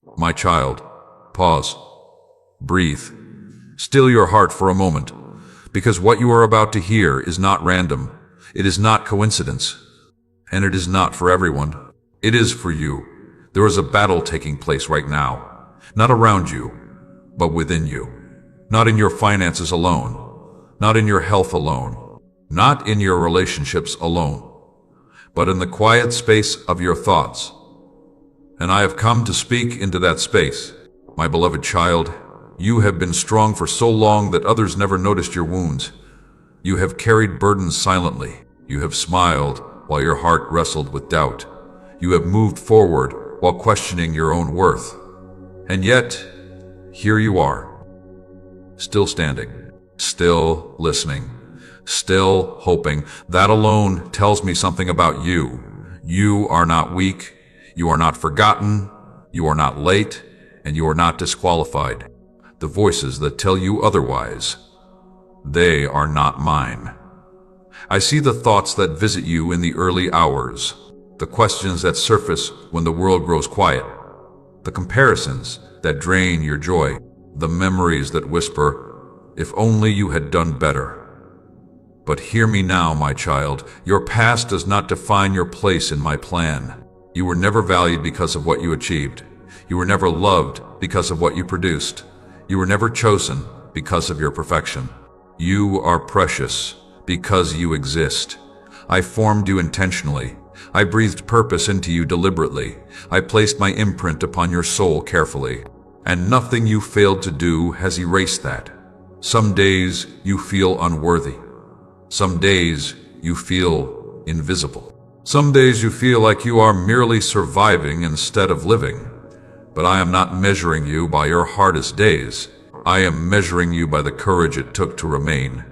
My child, pause, breathe, still your heart for a moment, because what you are about to hear is not random, it is not coincidence, and it is not for everyone. It is for you. There is a battle taking place right now, not around you, but within you. Not in your finances alone, not in your health alone, not in your relationships alone, but in the quiet space of your thoughts. And I have come to speak into that space. My beloved child, you have been strong for so long that others never noticed your wounds. You have carried burdens silently. You have smiled while your heart wrestled with doubt. You have moved forward while questioning your own worth. And yet, here you are, still standing, still listening, still hoping. That alone tells me something about you. You are not weak, you are not forgotten, you are not late, and you are not disqualified. The voices that tell you otherwise, they are not mine. I see the thoughts that visit you in the early hours, the questions that surface when the world grows quiet, the comparisons that drain your joy, the memories that whisper, if only you had done better. But hear me now, my child, your past does not define your place in my plan. You were never valued because of what you achieved. You were never loved because of what you produced. You were never chosen because of your perfection. You are precious because you exist. I formed you intentionally. I breathed purpose into you deliberately. I placed my imprint upon your soul carefully. And nothing you failed to do has erased that. Some days you feel unworthy. Some days you feel invisible. Some days you feel like you are merely surviving instead of living. But I am not measuring you by your hardest days. I am measuring you by the courage it took to remain.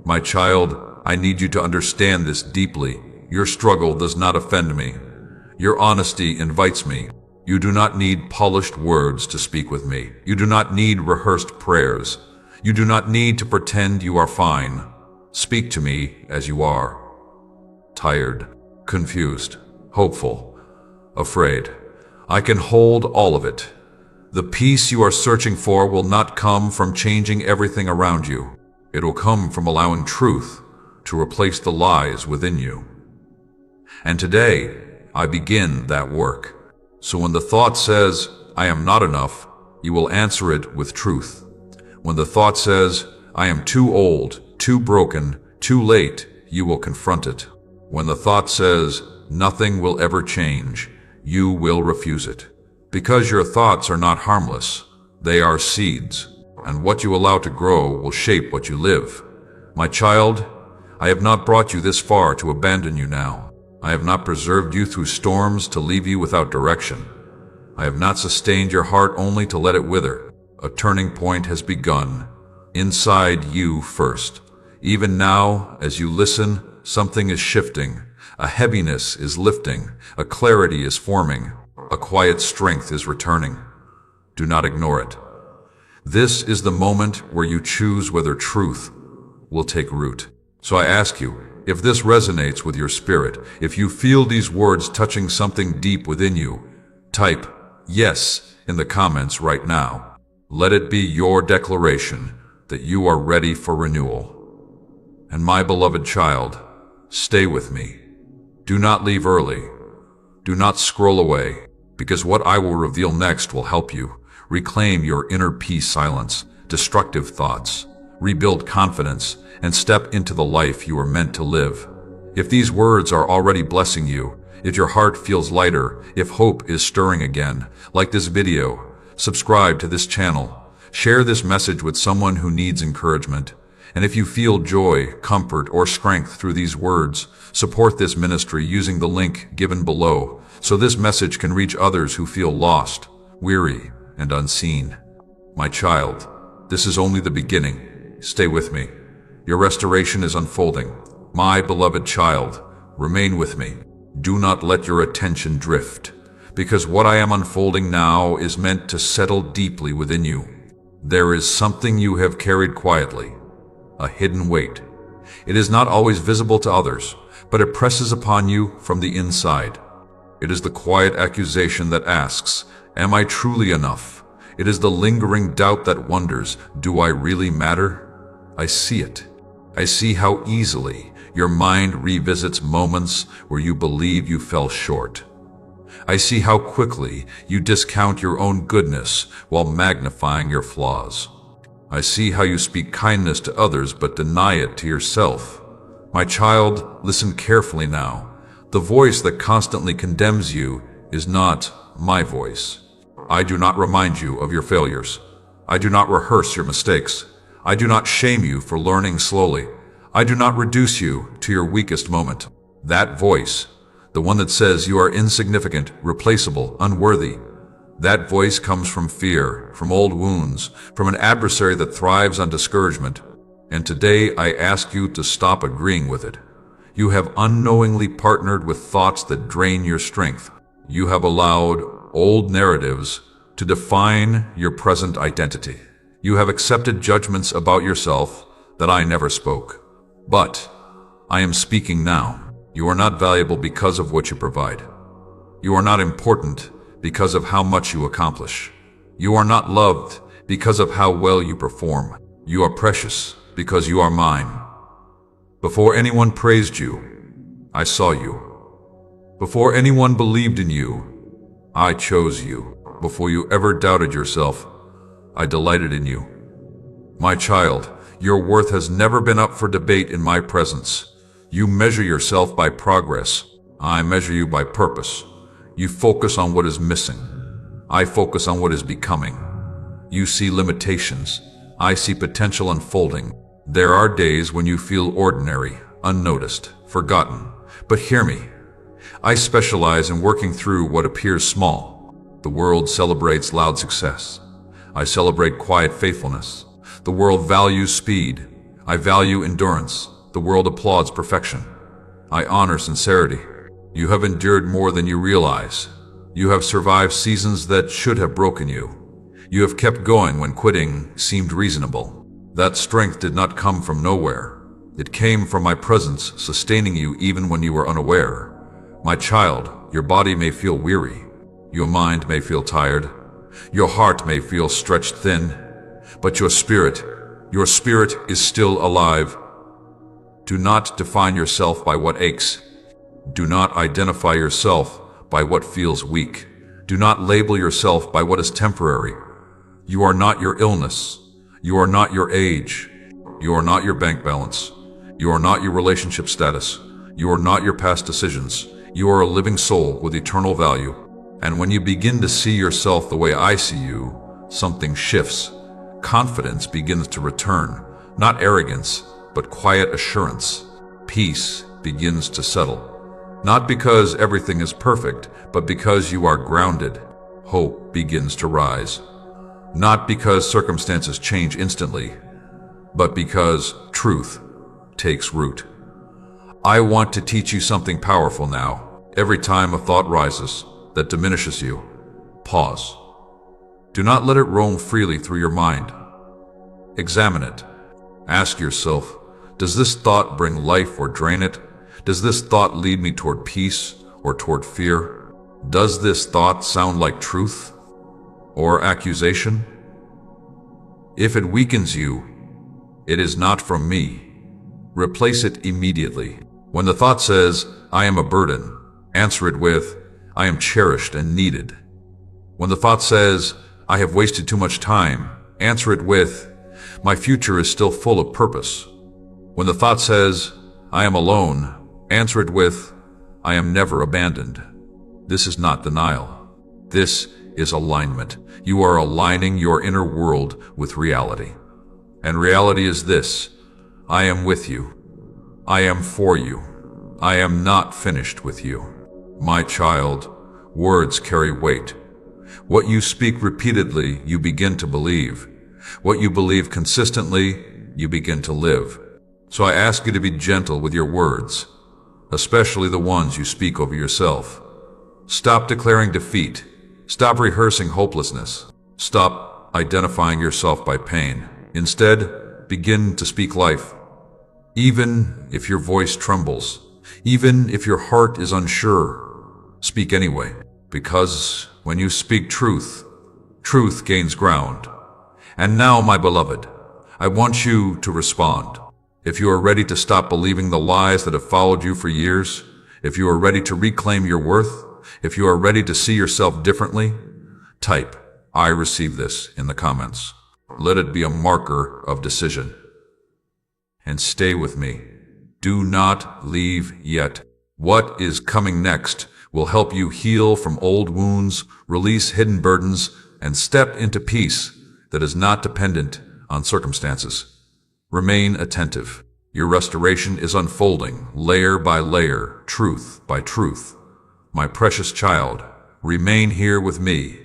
My child, I need you to understand this deeply. Your struggle does not offend me. Your honesty invites me. You do not need polished words to speak with me. You do not need rehearsed prayers. You do not need to pretend you are fine. Speak to me as you are. Tired, confused, hopeful, afraid. I can hold all of it. The peace you are searching for will not come from changing everything around you. It will come from allowing truth to replace the lies within you. And today, I begin that work. So when the thought says, I am not enough, you will answer it with truth. When the thought says, I am too old, too broken, too late, you will confront it. When the thought says, nothing will ever change, you will refuse it. Because your thoughts are not harmless, they are seeds, and what you allow to grow will shape what you live. My child, I have not brought you this far to abandon you now. I have not preserved you through storms to leave you without direction. I have not sustained your heart only to let it wither. A turning point has begun, inside you first. Even now, as you listen, something is shifting. A heaviness is lifting. A clarity is forming. A quiet strength is returning. Do not ignore it. This is the moment where you choose whether truth will take root. So I ask you, if this resonates with your spirit, if you feel these words touching something deep within you, type yes in the comments right now. Let it be your declaration that you are ready for renewal. And my beloved child, stay with me. Do not leave early. Do not scroll away, because what I will reveal next will help you reclaim your inner peace, silence destructive thoughts, rebuild confidence, and step into the life you are meant to live. If these words are already blessing you, if your heart feels lighter, if hope is stirring again, like this video, subscribe to this channel, share this message with someone who needs encouragement. And if you feel joy, comfort, or strength through these words, support this ministry using the link given below so this message can reach others who feel lost, weary, and unseen. My child, this is only the beginning. Stay with me. Your restoration is unfolding. My beloved child, remain with me. Do not let your attention drift, because what I am unfolding now is meant to settle deeply within you. There is something you have carried quietly, a hidden weight. It is not always visible to others, but it presses upon you from the inside. It is the quiet accusation that asks, Am I truly enough? It is the lingering doubt that wonders, do I really matter? I see it. I see how easily your mind revisits moments where you believe you fell short. I see how quickly you discount your own goodness while magnifying your flaws. I see how you speak kindness to others but deny it to yourself. My child, listen carefully now. The voice that constantly condemns you is not my voice. I do not remind you of your failures. I do not rehearse your mistakes. I do not shame you for learning slowly. I do not reduce you to your weakest moment. That voice, the one that says you are insignificant, replaceable, unworthy, that voice comes from fear, from old wounds, from an adversary that thrives on discouragement. And today I ask you to stop agreeing with it. You have unknowingly partnered with thoughts that drain your strength. You have allowed old narratives to define your present identity. You have accepted judgments about yourself that I never spoke. But I am speaking now. You are not valuable because of what you provide. You are not important because of how much you accomplish. You are not loved because of how well you perform. You are precious because you are mine. Before anyone praised you, I saw you. Before anyone believed in you, I chose you. Before you ever doubted yourself, I delighted in you. My child, your worth has never been up for debate in my presence. You measure yourself by progress. I measure you by purpose. You focus on what is missing. I focus on what is becoming. You see limitations. I see potential unfolding. There are days when you feel ordinary, unnoticed, forgotten. But hear me. I specialize in working through what appears small. The world celebrates loud success. I celebrate quiet faithfulness. The world values speed. I value endurance. The world applauds perfection. I honor sincerity. You have endured more than you realize. You have survived seasons that should have broken you. You have kept going when quitting seemed reasonable. That strength did not come from nowhere. It came from my presence sustaining you even when you were unaware. My child, your body may feel weary. Your mind may feel tired. Your heart may feel stretched thin. But your spirit is still alive. Do not define yourself by what aches. Do not identify yourself by what feels weak. Do not label yourself by what is temporary. You are not your illness. You are not your age. You are not your bank balance. You are not your relationship status. You are not your past decisions. You are a living soul with eternal value. And when you begin to see yourself the way I see you, something shifts. Confidence begins to return, not arrogance, but quiet assurance. Peace begins to settle. Not because everything is perfect, but because you are grounded. Hope begins to rise. Not because circumstances change instantly, but because truth takes root. I want to teach you something powerful now. Every time a thought rises that diminishes you, pause. Do not let it roam freely through your mind. Examine it. Ask yourself, does this thought bring life or drain it? Does this thought lead me toward peace or toward fear? Does this thought sound like truth or accusation? If it weakens you, it is not from me. Replace it immediately. When the thought says, I am a burden, answer it with, I am cherished and needed. When the thought says, I have wasted too much time, answer it with, my future is still full of purpose. When the thought says, I am alone, answer it with, I am never abandoned. This is not denial. This is alignment. You are aligning your inner world with reality. And reality is this: I am with you. I am for you. I am not finished with you. My child, words carry weight. What you speak repeatedly, you begin to believe. What you believe consistently, you begin to live. So I ask you to be gentle with your words, especially the ones you speak over yourself. Stop declaring defeat. Stop rehearsing hopelessness. Stop identifying yourself by pain. Instead, begin to speak life. Even if your voice trembles, even if your heart is unsure, speak anyway, because when you speak truth, truth gains ground. And now, my beloved, I want you to respond. If you are ready to stop believing the lies that have followed you for years, if you are ready to reclaim your worth, if you are ready to see yourself differently, type, "I receive this" in the comments. Let it be a marker of decision. And stay with me. Do not leave yet. What is coming next will help you heal from old wounds, release hidden burdens, and step into peace that is not dependent on circumstances. Remain attentive. Your restoration is unfolding, layer by layer, truth by truth. My precious child, remain here with me.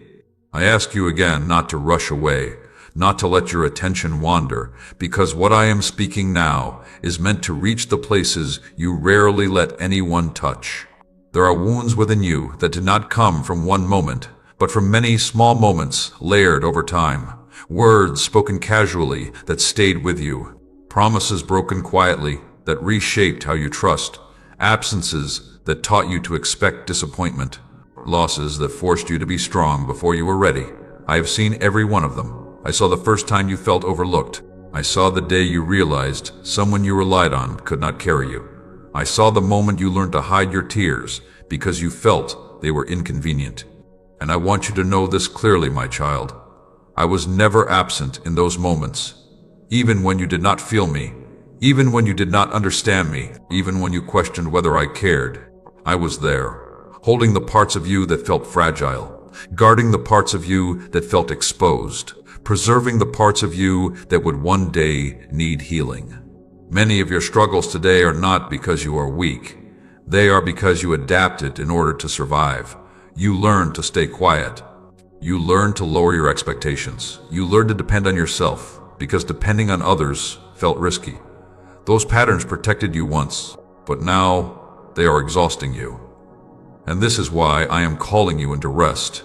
I ask you again not to rush away, not to let your attention wander, because what I am speaking now is meant to reach the places you rarely let anyone touch. There are wounds within you that did not come from one moment, but from many small moments layered over time. Words spoken casually that stayed with you. Promises broken quietly that reshaped how you trust. Absences that taught you to expect disappointment. Losses that forced you to be strong before you were ready. I have seen every one of them. I saw the first time you felt overlooked. I saw the day you realized someone you relied on could not carry you. I saw the moment you learned to hide your tears because you felt they were inconvenient. And I want you to know this clearly, my child. I was never absent in those moments. Even when you did not feel me, even when you did not understand me, even when you questioned whether I cared, I was there, holding the parts of you that felt fragile, guarding the parts of you that felt exposed, preserving the parts of you that would one day need healing. Many of your struggles today are not because you are weak. They are because you adapted in order to survive. You learned to stay quiet. You learned to lower your expectations. You learned to depend on yourself, because depending on others felt risky. Those patterns protected you once, but now they are exhausting you. And this is why I am calling you into rest.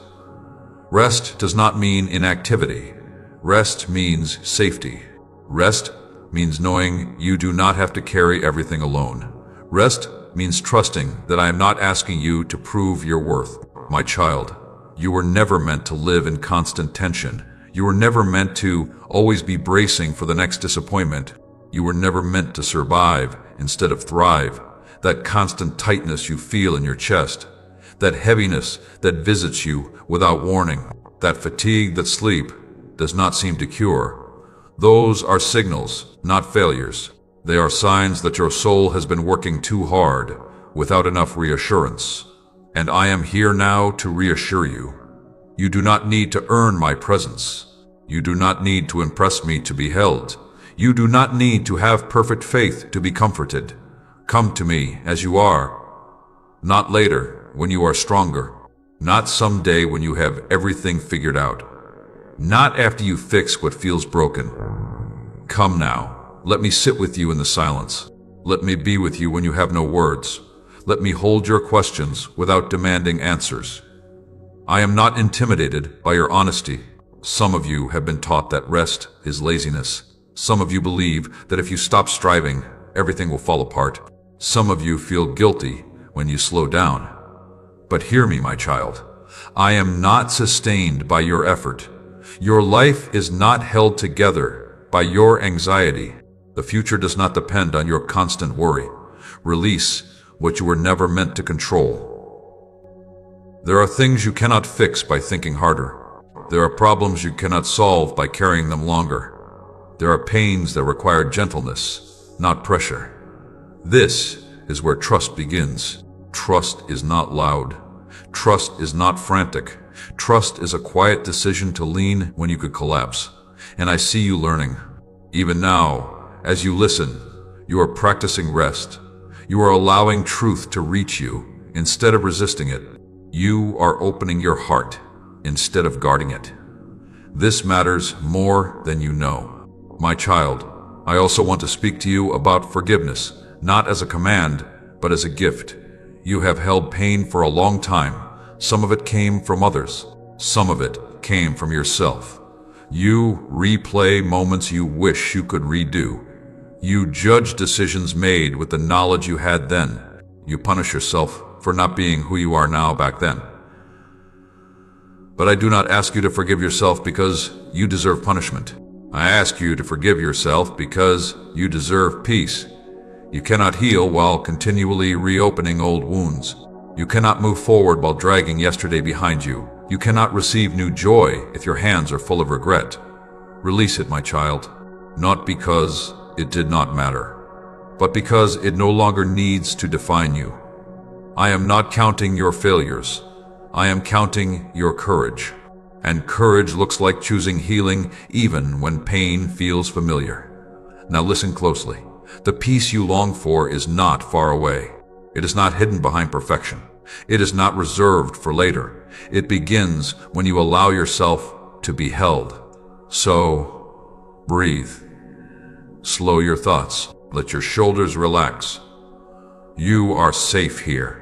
Rest does not mean inactivity. Rest means safety. Rest means knowing you do not have to carry everything alone. Rest means trusting that I am not asking you to prove your worth. My child, you were never meant to live in constant tension. You were never meant to always be bracing for the next disappointment. You were never meant to survive instead of thrive. That constant tightness you feel in your chest, that heaviness that visits you without warning, that fatigue that sleep does not seem to cure. Those are signals, not failures. They are signs that your soul has been working too hard without enough reassurance. And I am here now to reassure you. You do not need to earn my presence. You do not need to impress me to be held. You do not need to have perfect faith to be comforted. Come to me as you are. Not later, when you are stronger. Not someday when you have everything figured out. Not after you fix what feels broken. Come now. Let me sit with you in the silence. Let me be with you when you have no words. Let me hold your questions without demanding answers. I am not intimidated by your honesty. Some of you have been taught that rest is laziness. Some of you believe that if you stop striving, everything will fall apart. Some of you feel guilty when you slow down. But hear me, my child. I am not sustained by your effort. Your life is not held together by your anxiety. The future does not depend on your constant worry. Release what you were never meant to control. There are things you cannot fix by thinking harder. There are problems you cannot solve by carrying them longer. There are pains that require gentleness, not pressure. This is where trust begins. Trust is not loud. Trust is not frantic. Trust is a quiet decision to lean when you could collapse. And I see you learning. Even now, as you listen, you are practicing rest. You are allowing truth to reach you instead of resisting it. You are opening your heart instead of guarding it. This matters more than you know. My child, I also want to speak to you about forgiveness, not as a command, but as a gift. You have held pain for a long time. Some of it came from others. Some of it came from yourself. You replay moments you wish you could redo. You judge decisions made with the knowledge you had then. You punish yourself for not being who you are now back then. But I do not ask you to forgive yourself because you deserve punishment. I ask you to forgive yourself because you deserve peace. You cannot heal while continually reopening old wounds. You cannot move forward while dragging yesterday behind you. You cannot receive new joy if your hands are full of regret. Release it, my child, not because it did not matter, but because it no longer needs to define you. I am not counting your failures. I am counting your courage. And courage looks like choosing healing even when pain feels familiar. Now listen closely. The peace you long for is not far away. It is not hidden behind perfection. It is not reserved for later. It begins when you allow yourself to be held. So, breathe. Slow your thoughts. Let your shoulders relax. You are safe here.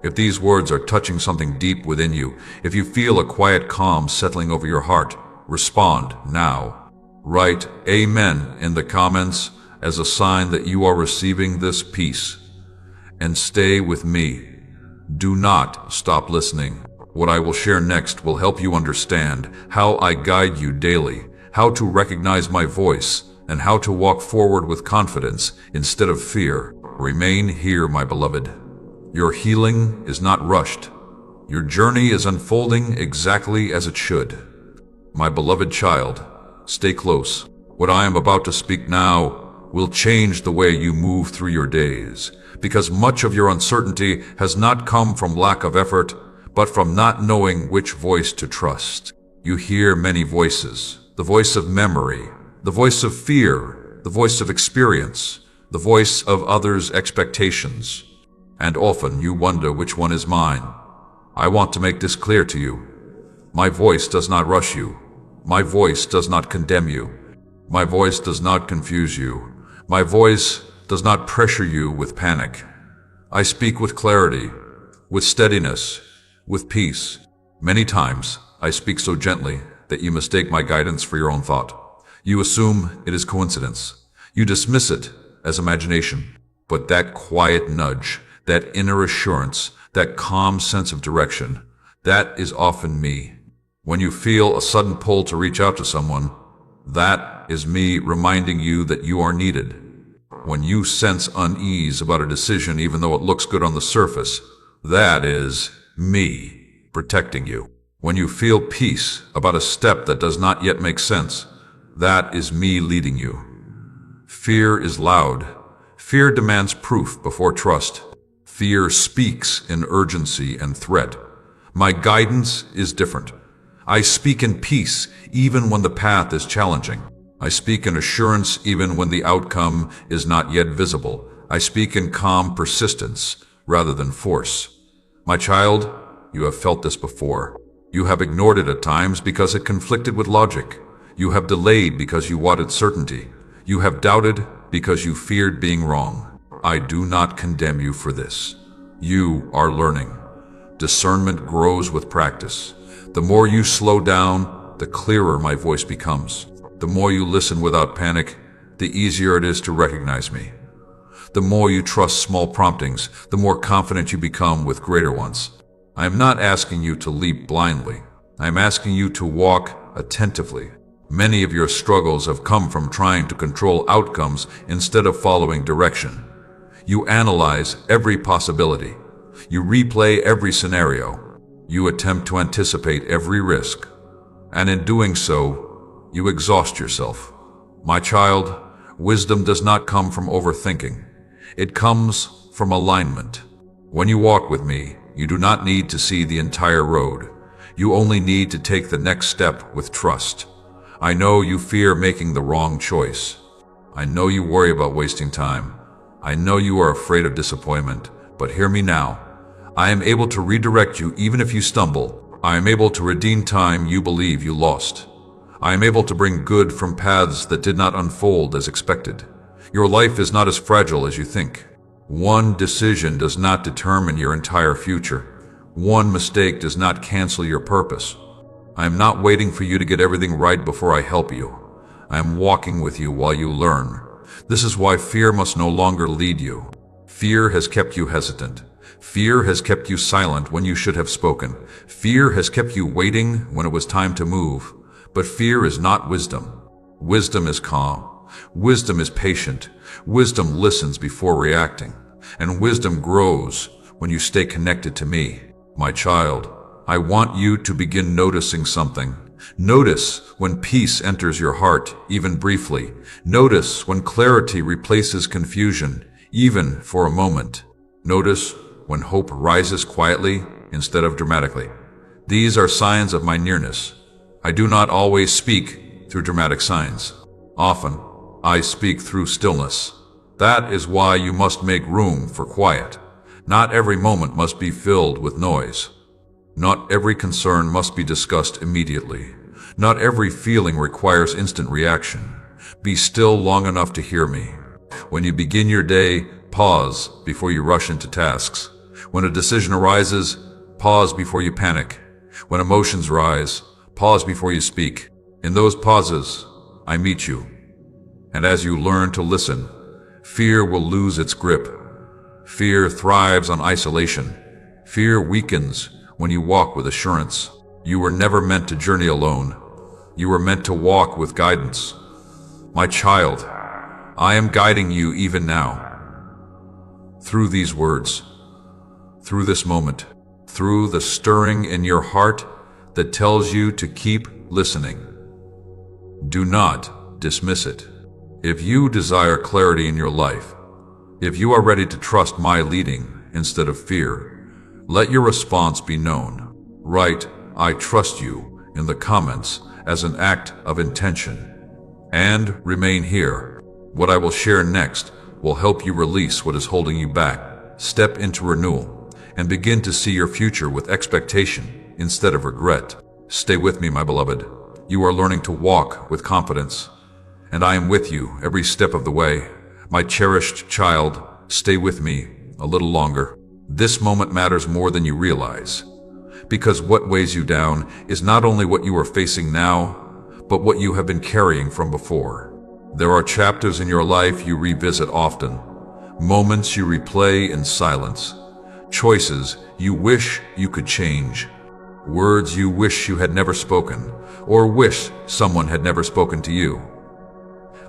If these words are touching something deep within you, if you feel a quiet calm settling over your heart, respond now. Write Amen in the comments as a sign that you are receiving this peace. And stay with me. Do not stop listening. What I will share next will help you understand how I guide you daily, how to recognize my voice, and how to walk forward with confidence instead of fear. Remain here, my beloved. Your healing is not rushed. Your journey is unfolding exactly as it should. My beloved child, stay close. What I am about to speak now will change the way you move through your days, because much of your uncertainty has not come from lack of effort, but from not knowing which voice to trust. You hear many voices: the voice of memory, the voice of fear, the voice of experience, the voice of others' expectations. And often you wonder which one is mine. I want to make this clear to you. My voice does not rush you. My voice does not condemn you. My voice does not confuse you. My voice does not pressure you with panic. I speak with clarity, with steadiness, with peace. Many times I speak so gently that you mistake my guidance for your own thought. You assume it is coincidence. You dismiss it as imagination. But that quiet nudge, that inner assurance, that calm sense of direction, that is often me. When you feel a sudden pull to reach out to someone, that is me reminding you that you are needed. When you sense unease about a decision even though it looks good on the surface, that is me protecting you. When you feel peace about a step that does not yet make sense, that is me leading you. Fear is loud. Fear demands proof before trust. Fear speaks in urgency and threat. My guidance is different. I speak in peace even when the path is challenging. I speak in assurance even when the outcome is not yet visible. I speak in calm persistence rather than force. My child, you have felt this before. You have ignored it at times because it conflicted with logic. You have delayed because you wanted certainty. You have doubted because you feared being wrong. I do not condemn you for this. You are learning. Discernment grows with practice. The more you slow down, the clearer my voice becomes. The more you listen without panic, the easier it is to recognize me. The more you trust small promptings, the more confident you become with greater ones. I am not asking you to leap blindly. I am asking you to walk attentively. Many of your struggles have come from trying to control outcomes instead of following direction. You analyze every possibility. You replay every scenario. You attempt to anticipate every risk. And in doing so, you exhaust yourself. My child, wisdom does not come from overthinking. It comes from alignment. When you walk with me, you do not need to see the entire road. You only need to take the next step with trust. I know you fear making the wrong choice. I know you worry about wasting time. I know you are afraid of disappointment, but hear me now. I am able to redirect you even if you stumble. I am able to redeem time you believe you lost. I am able to bring good from paths that did not unfold as expected. Your life is not as fragile as you think. One decision does not determine your entire future. One mistake does not cancel your purpose. I am not waiting for you to get everything right before I help you. I am walking with you while you learn. This is why fear must no longer lead you. Fear has kept you hesitant. Fear has kept you silent when you should have spoken. Fear has kept you waiting when it was time to move. But fear is not wisdom. Wisdom is calm. Wisdom is patient. Wisdom listens before reacting. And wisdom grows when you stay connected to me. My child, I want you to begin noticing something. Notice when peace enters your heart, even briefly. Notice when clarity replaces confusion, even for a moment. Notice when hope rises quietly instead of dramatically. These are signs of my nearness. I do not always speak through dramatic signs. Often, I speak through stillness. That is why you must make room for quiet. Not every moment must be filled with noise. Not every concern must be discussed immediately. Not every feeling requires instant reaction. Be still long enough to hear me. When you begin your day, pause before you rush into tasks. When a decision arises, pause before you panic. When emotions rise, pause before you speak. In those pauses, I meet you. And as you learn to listen, fear will lose its grip. Fear thrives on isolation. Fear weakens when you walk with assurance. You were never meant to journey alone. You were meant to walk with guidance. My child, I am guiding you even now. Through these words, through this moment, through the stirring in your heart that tells you to keep listening. Do not dismiss it. If you desire clarity in your life, if you are ready to trust my leading instead of fear, let your response be known. Write, "I trust you," in the comments as an act of intention. And remain here. What I will share next will help you release what is holding you back, step into renewal, and begin to see your future with expectation instead of regret. Stay with me, my beloved. You are learning to walk with confidence, and I am with you every step of the way. My cherished child, stay with me a little longer. This moment matters more than you realize, because what weighs you down is not only what you are facing now, but what you have been carrying from before. There are chapters in your life you revisit often, moments you replay in silence, choices you wish you could change, words you wish you had never spoken, or wish someone had never spoken to you.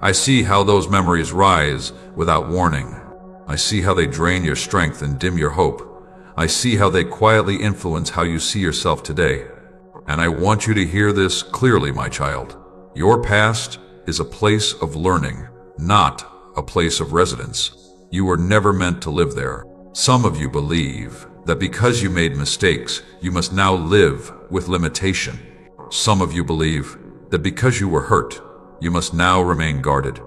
I see how those memories rise without warning. I see how they drain your strength and dim your hope. I see how they quietly influence how you see yourself today. And I want you to hear this clearly, my child. Your past is a place of learning, not a place of residence. You were never meant to live there. Some of you believe that because you made mistakes, you must now live with limitation. Some of you believe that because you were hurt, you must now remain guarded.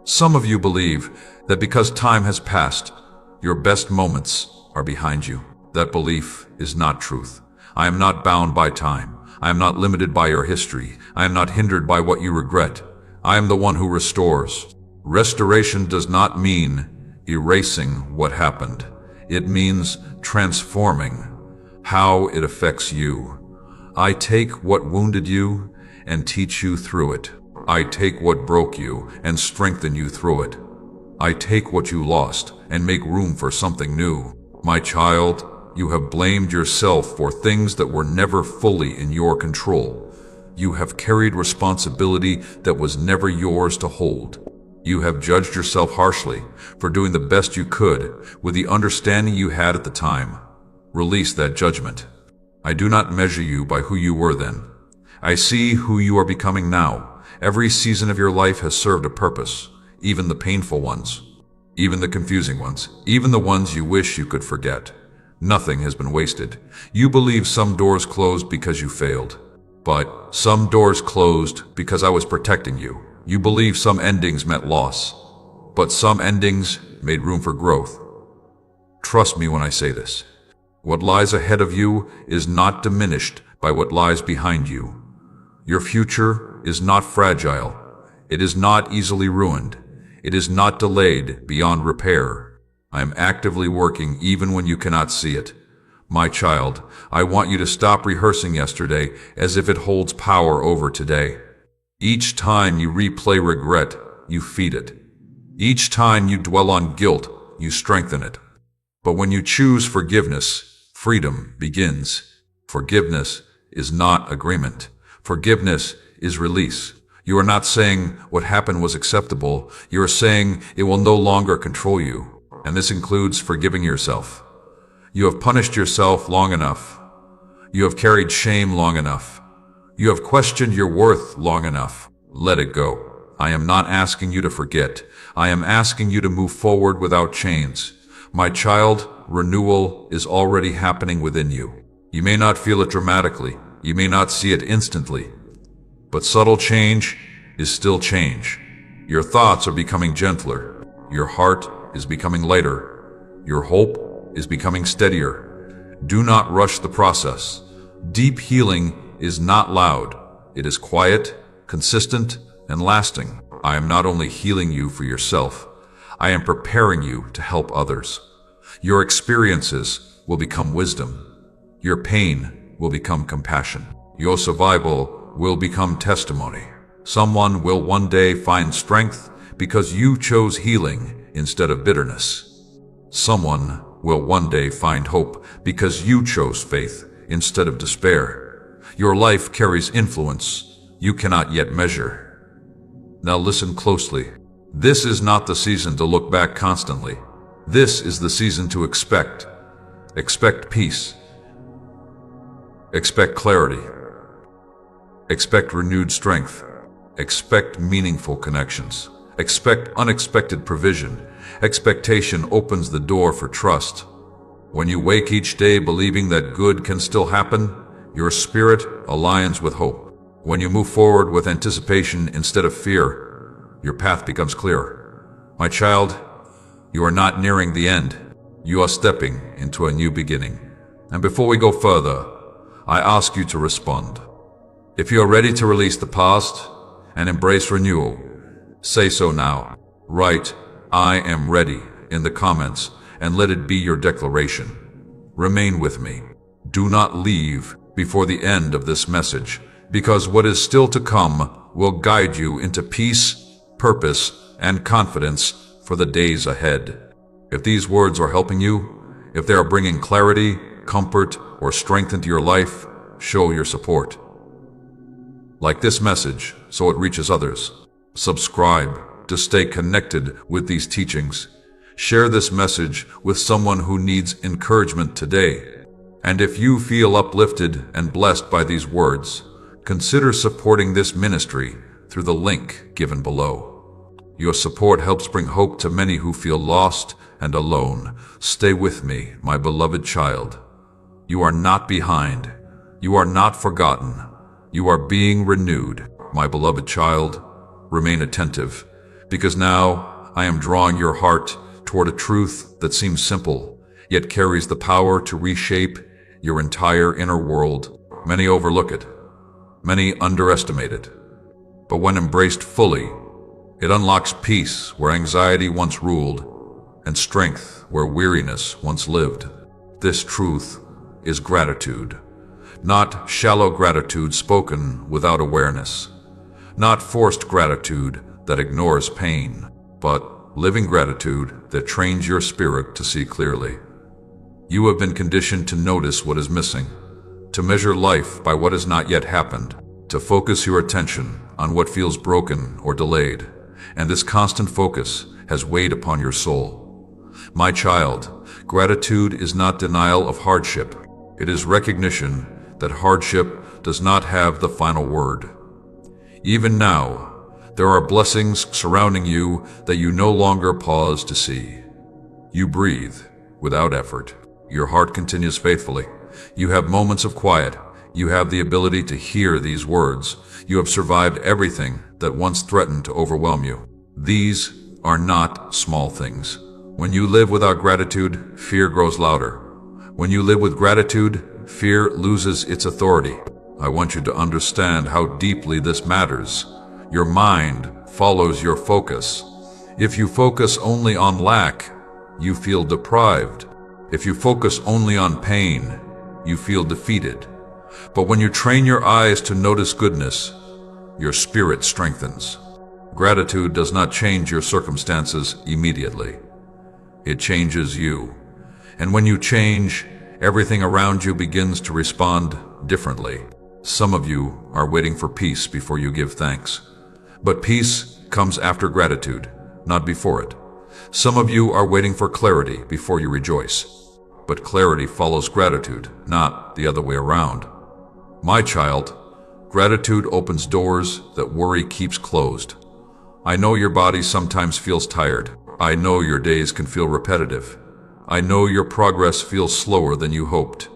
Some of you believe that because time has passed, your best moments are behind you. That belief is not truth. I am not bound by time. I am not limited by your history. I am not hindered by what you regret. I am the one who restores. Restoration does not mean erasing what happened. It means transforming how it affects you. I take what wounded you and teach you through it. I take what broke you and strengthen you through it. I take what you lost and make room for something new. My child, you have blamed yourself for things that were never fully in your control. You have carried responsibility that was never yours to hold. You have judged yourself harshly for doing the best you could with the understanding you had at the time. Release that judgment. I do not measure you by who you were then. I see who you are becoming now. Every season of your life has served a purpose, even the painful ones, even the confusing ones, even the ones you wish you could forget. Nothing has been wasted. You believe some doors closed because you failed, but some doors closed because I was protecting you. You believe some endings meant loss, but some endings made room for growth. Trust me when I say this. What lies ahead of you is not diminished by what lies behind you. Your future is not fragile. It is not easily ruined. It is not delayed beyond repair. I am actively working even when you cannot see it. My child, I want you to stop rehearsing yesterday as if it holds power over today. Each time you replay regret, you feed it. Each time you dwell on guilt, you strengthen it. But when you choose forgiveness, freedom begins. Forgiveness is not agreement. Forgiveness is release. You are not saying what happened was acceptable. You are saying it will no longer control you. And this includes forgiving yourself. You have punished yourself long enough. You have carried shame long enough. You have questioned your worth long enough. Let it go. I am not asking you to forget. I am asking you to move forward without chains. My child, renewal is already happening within you. You may not feel it dramatically. You may not see it instantly. But subtle change is still change. Your thoughts are becoming gentler. Your heart is becoming lighter. Your hope is becoming steadier. Do not rush the process. Deep healing is not loud. It is quiet, consistent, and lasting. I am not only healing you for yourself, I am preparing you to help others. Your experiences will become wisdom. Your pain will become compassion. Your survival will become testimony. Someone will one day find strength because you chose healing instead of bitterness. Someone will one day find hope because you chose faith instead of despair. Your life carries influence you cannot yet measure. Now listen closely. This is not the season to look back constantly. This is the season to expect. Expect peace. Expect clarity. Expect renewed strength. Expect meaningful connections. Expect unexpected provision. Expectation opens the door for trust. When you wake each day believing that good can still happen, your spirit aligns with hope. When you move forward with anticipation instead of fear, your path becomes clearer. My child, you are not nearing the end. You are stepping into a new beginning. And before we go further, I ask you to respond. If you are ready to release the past and embrace renewal, say so now. Write, "I am ready" in the comments and let it be your declaration. Remain with me. Do not leave before the end of this message, because what is still to come will guide you into peace, purpose, and confidence for the days ahead. If these words are helping you, if they are bringing clarity, comfort, or strength into your life, show your support. Like this message so it reaches others. Subscribe to stay connected with these teachings. Share this message with someone who needs encouragement today. And if you feel uplifted and blessed by these words, consider supporting this ministry through the link given below. Your support helps bring hope to many who feel lost and alone. Stay with me, my beloved child. You are not behind. You are not forgotten. You are being renewed, my beloved child. Remain attentive, because now I am drawing your heart toward a truth that seems simple, yet carries the power to reshape your entire inner world. Many overlook it. Many underestimate it. But when embraced fully, it unlocks peace where anxiety once ruled and strength where weariness once lived. This truth is gratitude. Not shallow gratitude spoken without awareness. Not forced gratitude that ignores pain, but living gratitude that trains your spirit to see clearly. You have been conditioned to notice what is missing, to measure life by what has not yet happened, to focus your attention on what feels broken or delayed, and this constant focus has weighed upon your soul. My child, gratitude is not denial of hardship. It is recognition that hardship does not have the final word. Even now, there are blessings surrounding you that you no longer pause to see. You breathe without effort. Your heart continues faithfully. You have moments of quiet. You have the ability to hear these words. You have survived everything that once threatened to overwhelm you. These are not small things. When you live without gratitude, fear grows louder. When you live with gratitude, fear loses its authority. I want you to understand how deeply this matters. Your mind follows your focus. If you focus only on lack, you feel deprived. If you focus only on pain, you feel defeated. But when you train your eyes to notice goodness, your spirit strengthens. Gratitude does not change your circumstances immediately. It changes you. And when you change, everything around you begins to respond differently. Some of you are waiting for peace before you give thanks. But peace comes after gratitude, not before it. Some of you are waiting for clarity before you rejoice. But clarity follows gratitude, not the other way around. My child, gratitude opens doors that worry keeps closed. I know your body sometimes feels tired. I know your days can feel repetitive. I know your progress feels slower than you hoped.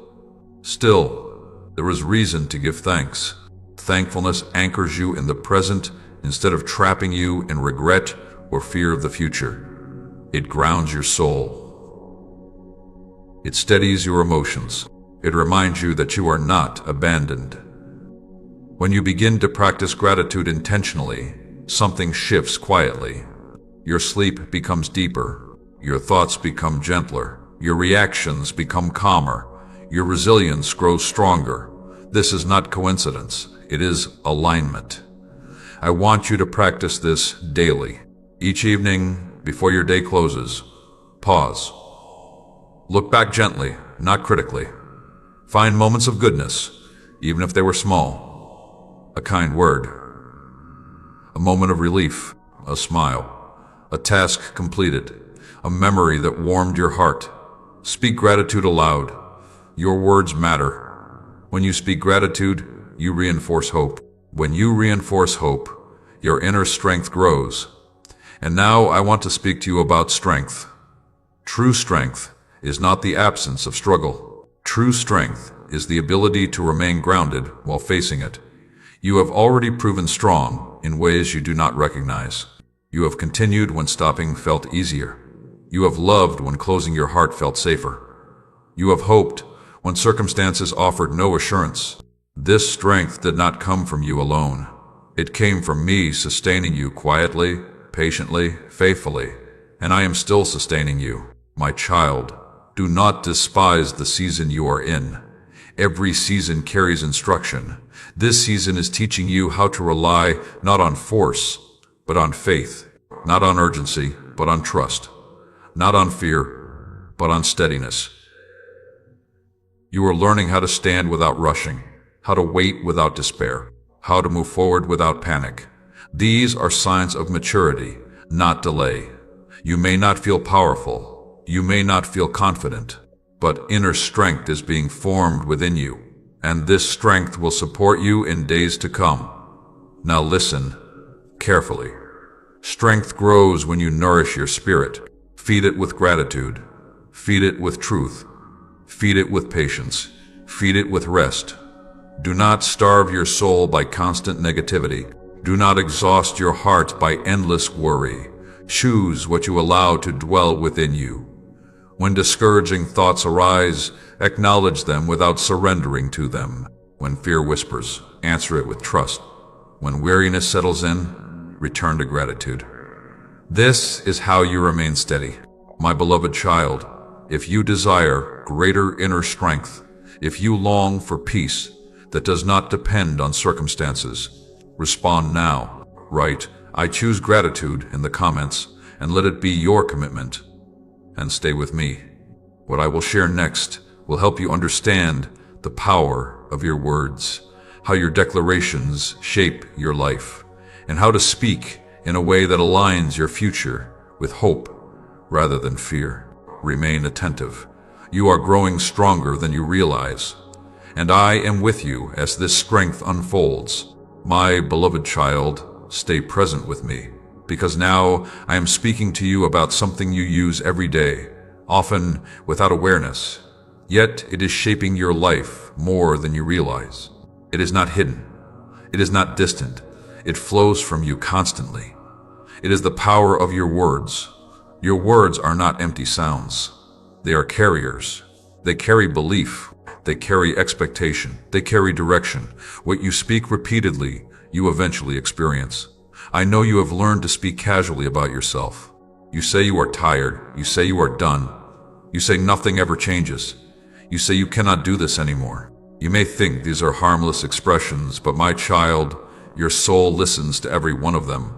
Still, there is reason to give thanks. Thankfulness anchors you in the present instead of trapping you in regret or fear of the future. It grounds your soul. It steadies your emotions. It reminds you that you are not abandoned. When you begin to practice gratitude intentionally, something shifts quietly. Your sleep becomes deeper. Your thoughts become gentler. Your reactions become calmer. Your resilience grows stronger. This is not coincidence. It is alignment. I want you to practice this daily. Each evening, before your day closes, pause. Look back gently, not critically. Find moments of goodness, even if they were small. A kind word, a moment of relief, a smile, a task completed, a memory that warmed your heart. Speak gratitude aloud. Your words matter. When you speak gratitude, you reinforce hope. When you reinforce hope, your inner strength grows. And now I want to speak to you about strength. True strength is not the absence of struggle. True strength is the ability to remain grounded while facing it. You have already proven strong in ways you do not recognize. You have continued when stopping felt easier. You have loved when closing your heart felt safer. You have hoped when circumstances offered no assurance. This strength did not come from you alone. It came from me sustaining you quietly, patiently, faithfully, and I am still sustaining you. My child, do not despise the season you are in. Every season carries instruction. This season is teaching you how to rely not on force, but on faith, not on urgency, but on trust, not on fear, but on steadiness. You are learning how to stand without rushing, how to wait without despair, how to move forward without panic. These are signs of maturity, not delay. You may not feel powerful, you may not feel confident, but inner strength is being formed within you, and this strength will support you in days to come. Now listen carefully. Strength grows when you nourish your spirit. Feed it with gratitude. Feed it with truth. Feed it with patience. Feed it with rest. Do not starve your soul by constant negativity. Do not exhaust your heart by endless worry. Choose what you allow to dwell within you. When discouraging thoughts arise, acknowledge them without surrendering to them. When fear whispers, answer it with trust. When weariness settles in, return to gratitude. This is how you remain steady. My beloved child, if you desire greater inner strength, if you long for peace that does not depend on circumstances, respond now. Write, "I choose gratitude" in the comments, and let it be your commitment. And stay with me. What I will share next will help you understand the power of your words, how your declarations shape your life, and how to speak in a way that aligns your future with hope rather than fear. Remain attentive. You are growing stronger than you realize, and I am with you as this strength unfolds. My beloved child, stay present with me, because now I am speaking to you about something you use every day, often without awareness. Yet it is shaping your life more than you realize. It is not hidden. It is not distant. It flows from you constantly. It is the power of your words. Your words are not empty sounds. They are carriers. They carry belief. They carry expectation. They carry direction. What you speak repeatedly, you eventually experience. I know you have learned to speak casually about yourself. You say you are tired. You say you are done. You say nothing ever changes. You say you cannot do this anymore. You may think these are harmless expressions, but my child, your soul listens to every one of them.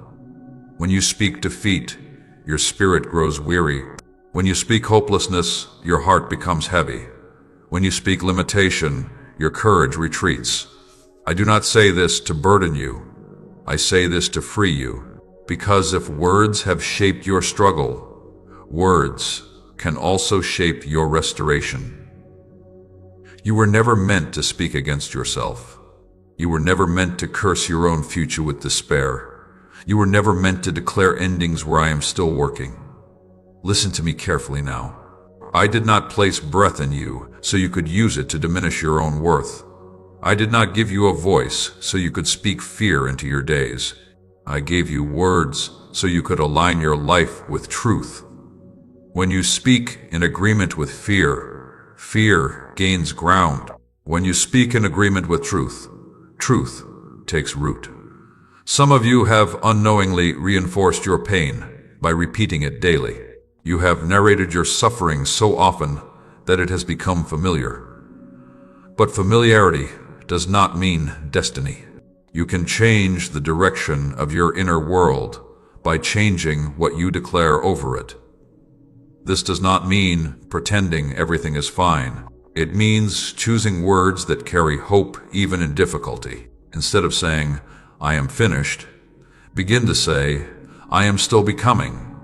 When you speak defeat, your spirit grows weary. When you speak hopelessness, your heart becomes heavy. When you speak limitation, your courage retreats. I do not say this to burden you. I say this to free you. Because if words have shaped your struggle, words can also shape your restoration. You were never meant to speak against yourself. You were never meant to curse your own future with despair. You were never meant to declare endings where I am still working. Listen to me carefully now. I did not place breath in you so you could use it to diminish your own worth. I did not give you a voice so you could speak fear into your days. I gave you words so you could align your life with truth. When you speak in agreement with fear, fear gains ground. When you speak in agreement with truth, truth takes root. Some of you have unknowingly reinforced your pain by repeating it daily. You have narrated your suffering so often that it has become familiar. But familiarity does not mean destiny. You can change the direction of your inner world by changing what you declare over it. This does not mean pretending everything is fine. It means choosing words that carry hope even in difficulty. Instead of saying, I am finished, begin to say, I am still becoming.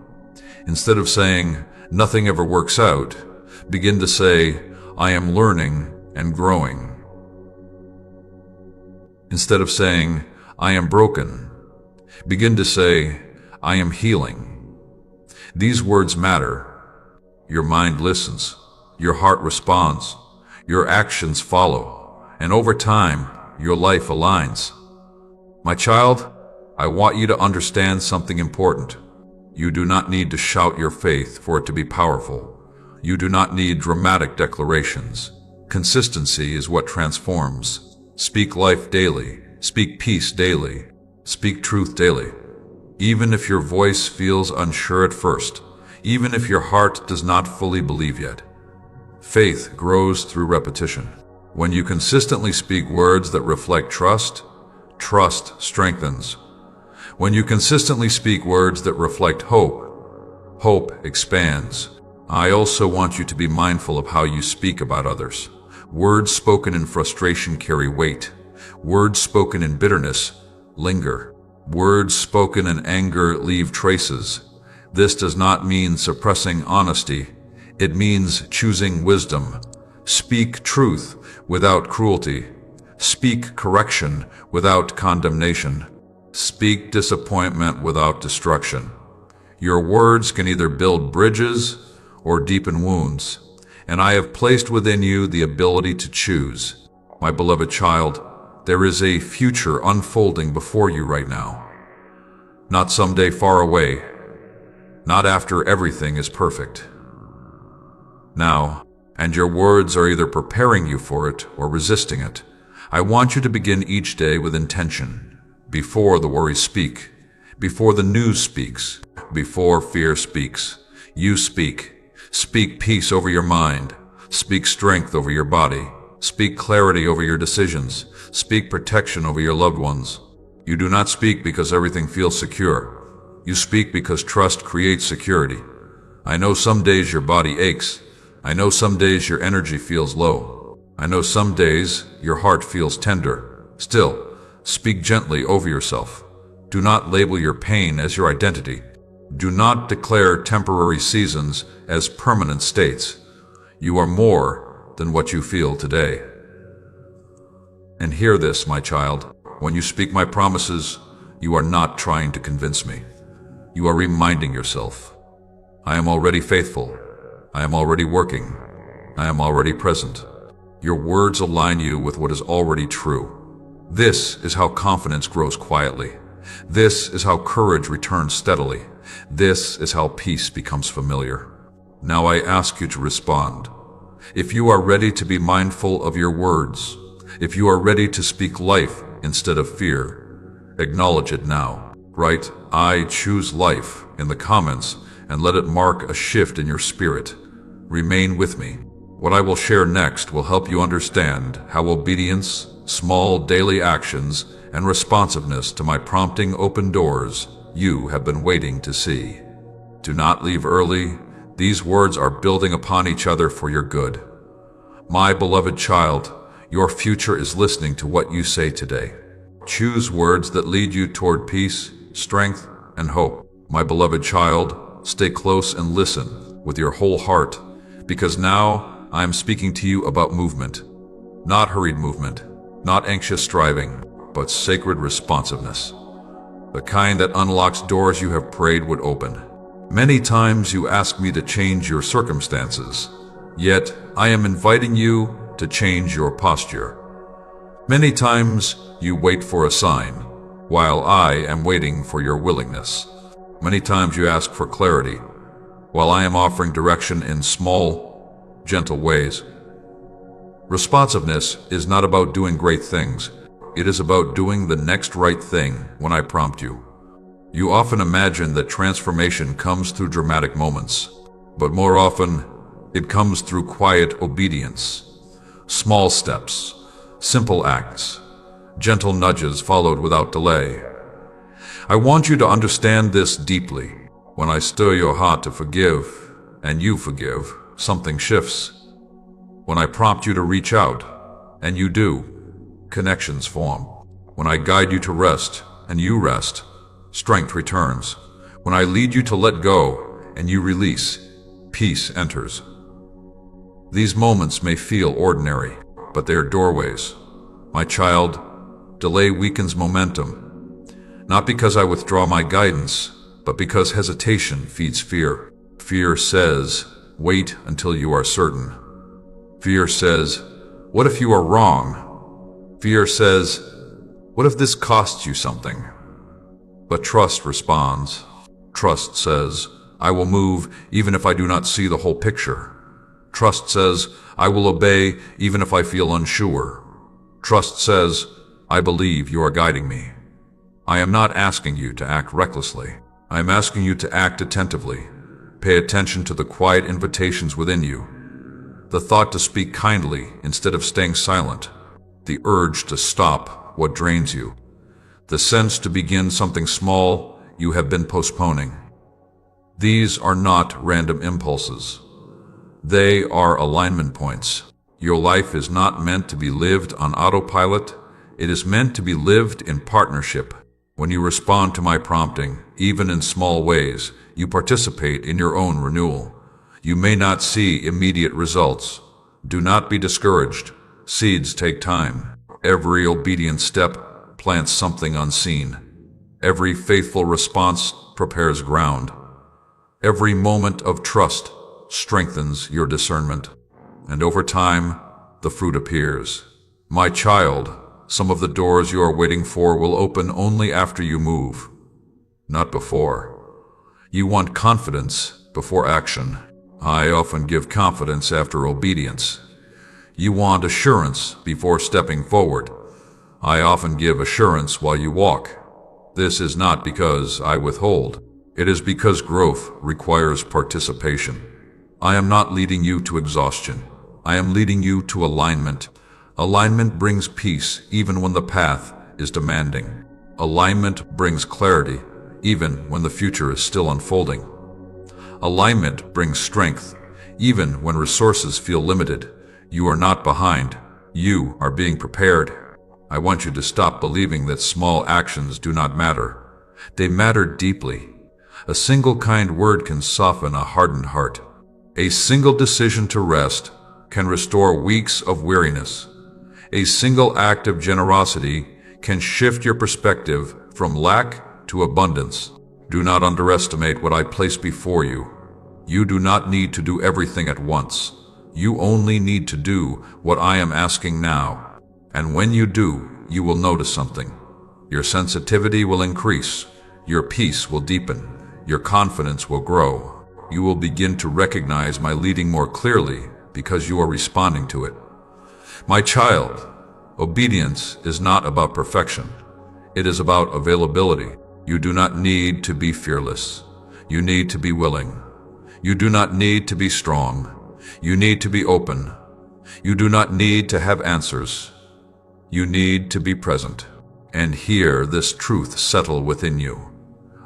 Instead of saying, nothing ever works out, begin to say, I am learning and growing. Instead of saying, I am broken, begin to say, I am healing. These words matter. Your mind listens, your heart responds, your actions follow, and over time, your life aligns. My child, I want you to understand something important. You do not need to shout your faith for it to be powerful. You do not need dramatic declarations. Consistency is what transforms. Speak life daily. Speak peace daily. Speak truth daily. Even if your voice feels unsure at first, even if your heart does not fully believe yet. Faith grows through repetition. When you consistently speak words that reflect trust, trust strengthens. When you consistently speak words that reflect hope, hope expands. I also want you to be mindful of how you speak about others. Words spoken in frustration carry weight. Words spoken in bitterness linger. Words spoken in anger leave traces. This does not mean suppressing honesty. It means choosing wisdom. Speak truth without cruelty. Speak correction without condemnation. Speak disappointment without destruction. Your words can either build bridges or deepen wounds, and I have placed within you the ability to choose. My beloved child, there is a future unfolding before you right now. Not someday far away, not after everything is perfect. Now, and your words are either preparing you for it or resisting it. I want you to begin each day with intention. Before the worries speak, before the news speaks, before fear speaks, you speak. Speak peace over your mind. Speak strength over your body. Speak clarity over your decisions. Speak protection over your loved ones. You do not speak because everything feels secure. You speak because trust creates security. I know some days your body aches. I know some days your energy feels low. I know some days your heart feels tender. Still, speak gently over yourself. Do not label your pain as your identity. Do not declare temporary seasons as permanent states. You are more than what you feel today. And hear this, my child. When you speak my promises, you are not trying to convince me. You are reminding yourself. I am already faithful. I am already working. I am already present. Your words align you with what is already true. This is how confidence grows quietly. This is how courage returns steadily. This is how peace becomes familiar. Now I ask you to respond. If you are ready to be mindful of your words, if you are ready to speak life instead of fear, acknowledge it now. Write, I choose life in the comments and let it mark a shift in your spirit. Remain with me. What I will share next will help you understand how obedience, small daily actions, and responsiveness to my prompting open doors you have been waiting to see. Do not leave early. These words are building upon each other for your good. My beloved child, your future is listening to what you say today. Choose words that lead you toward peace, strength, and hope. My beloved child, stay close and listen with your whole heart, because now I am speaking to you about movement. Not hurried movement, not anxious striving, but sacred responsiveness. The kind that unlocks doors you have prayed would open. Many times you ask me to change your circumstances, yet I am inviting you to change your posture. Many times you wait for a sign, while I am waiting for your willingness. Many times you ask for clarity, while I am offering direction in small, gentle ways. Responsiveness is not about doing great things. It is about doing the next right thing when I prompt you. You often imagine that transformation comes through dramatic moments, but more often, it comes through quiet obedience. Small steps, simple acts, gentle nudges followed without delay. I want you to understand this deeply. When I stir your heart to forgive, and you forgive, something shifts. When I prompt you to reach out, and you do, connections form. When I guide you to rest, and you rest, strength returns. When I lead you to let go, and you release, peace enters. These moments may feel ordinary, but they are doorways. My child, delay weakens momentum, not because I withdraw my guidance, but because hesitation feeds fear. Fear says, wait until you are certain. Fear says, what if you are wrong? Fear says, what if this costs you something? But trust responds. Trust says, I will move even if I do not see the whole picture. Trust says, I will obey even if I feel unsure. Trust says, I believe you are guiding me. I am not asking you to act recklessly. I am asking you to act attentively. Pay attention to the quiet invitations within you. The thought to speak kindly instead of staying silent. The urge to stop what drains you. The sense to begin something small you have been postponing. These are not random impulses. They are alignment points. Your life is not meant to be lived on autopilot. It is meant to be lived in partnership. When you respond to my prompting, even in small ways, you participate in your own renewal. You may not see immediate results. Do not be discouraged. Seeds take time. Every obedient step plants something unseen. Every faithful response prepares ground. Every moment of trust strengthens your discernment. And over time, the fruit appears. My child, some of the doors you are waiting for will open only after you move, not before. You want confidence before action. I often give confidence after obedience. You want assurance before stepping forward. I often give assurance while you walk. This is not because I withhold. It is because growth requires participation. I am not leading you to exhaustion. I am leading you to alignment. Alignment brings peace even when the path is demanding. Alignment brings clarity even when the future is still unfolding. Alignment brings strength even when resources feel limited. You are not behind. You are being prepared. I want you to stop believing that small actions do not matter. They matter deeply. A single kind word can soften a hardened heart. A single decision to rest can restore weeks of weariness. A single act of generosity can shift your perspective from lack to abundance. Do not underestimate what I place before you. You do not need to do everything at once. You only need to do what I am asking now. And when you do, you will notice something. Your sensitivity will increase. Your peace will deepen. Your confidence will grow. You will begin to recognize my leading more clearly because you are responding to it. My child, obedience is not about perfection. It is about availability. You do not need to be fearless. You need to be willing. You do not need to be strong. You need to be open. You do not need to have answers. You need to be present and hear this truth settle within you.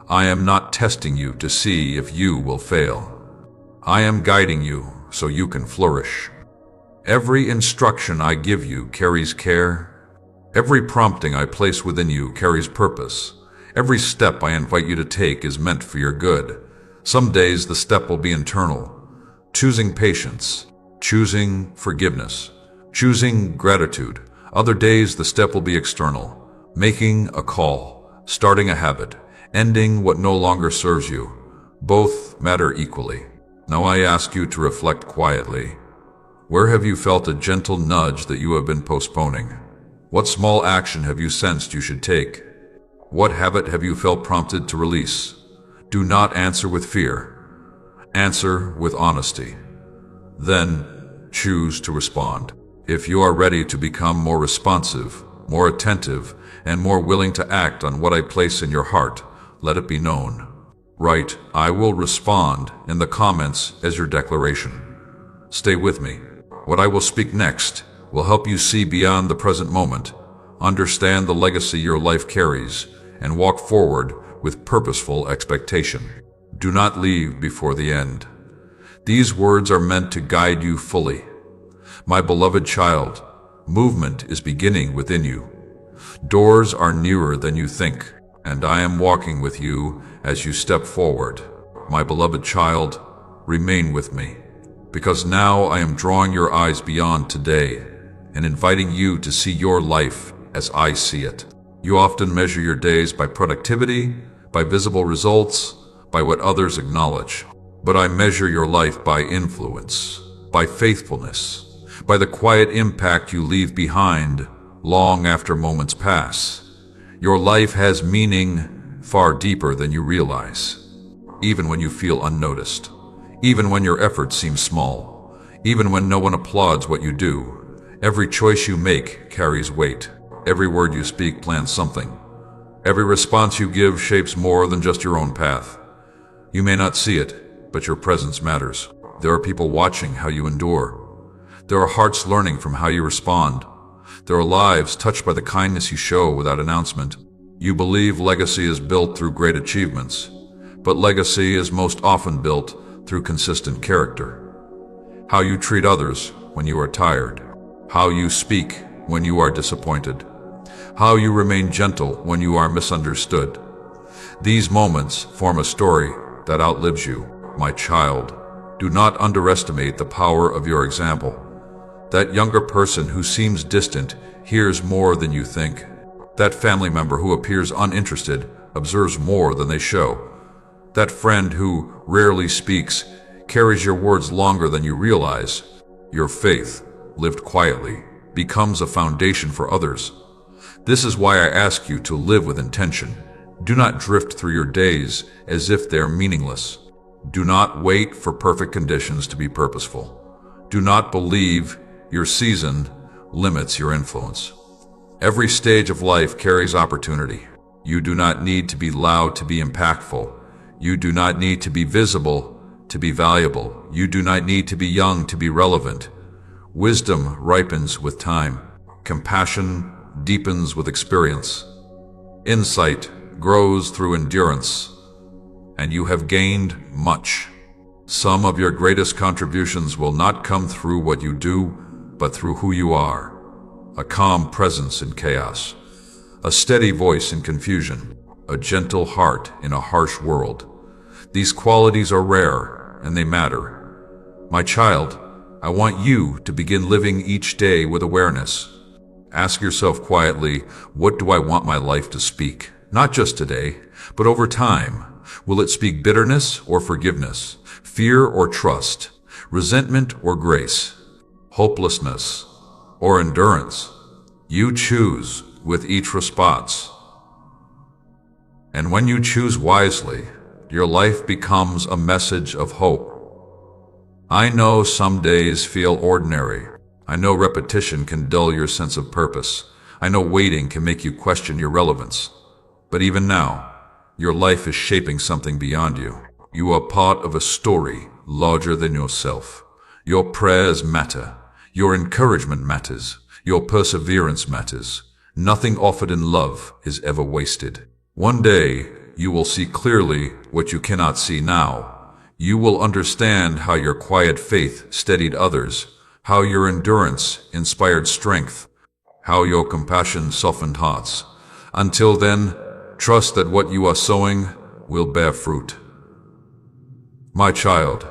I am not testing you to see if you will fail. I am guiding you so you can flourish. Every instruction I give you carries care. Every prompting I place within you carries purpose. Every step I invite you to take is meant for your good. Some days the step will be internal, choosing patience, choosing forgiveness, choosing gratitude. Other days the step will be external, making a call, starting a habit, ending what no longer serves you. Both matter equally. Now I ask you to reflect quietly. Where have you felt a gentle nudge that you have been postponing? What small action have you sensed you should take? What habit have you felt prompted to release? Do not answer with fear. Answer with honesty. Then choose to respond. If you are ready to become more responsive, more attentive, and more willing to act on what I place in your heart, let it be known. Write, "I will respond" in the comments as your declaration. Stay with me. What I will speak next will help you see beyond the present moment, understand the legacy your life carries, and walk forward with purposeful expectation. Do not leave before the end. These words are meant to guide you fully. My beloved child, movement is beginning within you. Doors are nearer than you think, and I am walking with you as you step forward. My beloved child, remain with me, because now I am drawing your eyes beyond today and inviting you to see your life as I see it. You often measure your days by productivity, by visible results, by what others acknowledge. But I measure your life by influence, by faithfulness, by the quiet impact you leave behind long after moments pass. Your life has meaning far deeper than you realize. Even when you feel unnoticed, even when your efforts seem small, even when no one applauds what you do, every choice you make carries weight. Every word you speak plants something. Every response you give shapes more than just your own path. You may not see it, but your presence matters. There are people watching how you endure. There are hearts learning from how you respond. There are lives touched by the kindness you show without announcement. You believe legacy is built through great achievements, but legacy is most often built through consistent character. How you treat others when you are tired. How you speak when you are disappointed. How you remain gentle when you are misunderstood. These moments form a story that outlives you. My child, do not underestimate the power of your example. That younger person who seems distant hears more than you think. That family member who appears uninterested observes more than they show. That friend who rarely speaks carries your words longer than you realize. Your faith, lived quietly, becomes a foundation for others. This is why I ask you to live with intention. Do not drift through your days as if they are meaningless. Do not wait for perfect conditions to be purposeful. Do not believe your season limits your influence. Every stage of life carries opportunity. You do not need to be loud to be impactful. You do not need to be visible to be valuable. You do not need to be young to be relevant. Wisdom ripens with time. Compassion deepens with experience. Insight grows through endurance. And you have gained much. Some of your greatest contributions will not come through what you do, but through who you are. A calm presence in chaos. A steady voice in confusion. A gentle heart in a harsh world. These qualities are rare, and they matter. My child, I want you to begin living each day with awareness. Ask yourself quietly, what do I want my life to speak? Not just today, but over time. Will it speak bitterness or forgiveness? Fear or trust? Resentment or grace? Hopelessness or endurance? You choose with each response. And when you choose wisely, your life becomes a message of hope. I know some days feel ordinary. I know repetition can dull your sense of purpose. I know waiting can make you question your relevance. But even now, your life is shaping something beyond you. You are part of a story larger than yourself. Your prayers matter. Your encouragement matters. Your perseverance matters. Nothing offered in love is ever wasted. One day, you will see clearly what you cannot see now. You will understand how your quiet faith steadied others, how your endurance inspired strength, how your compassion softened hearts. Until then, trust that what you are sowing will bear fruit. My child,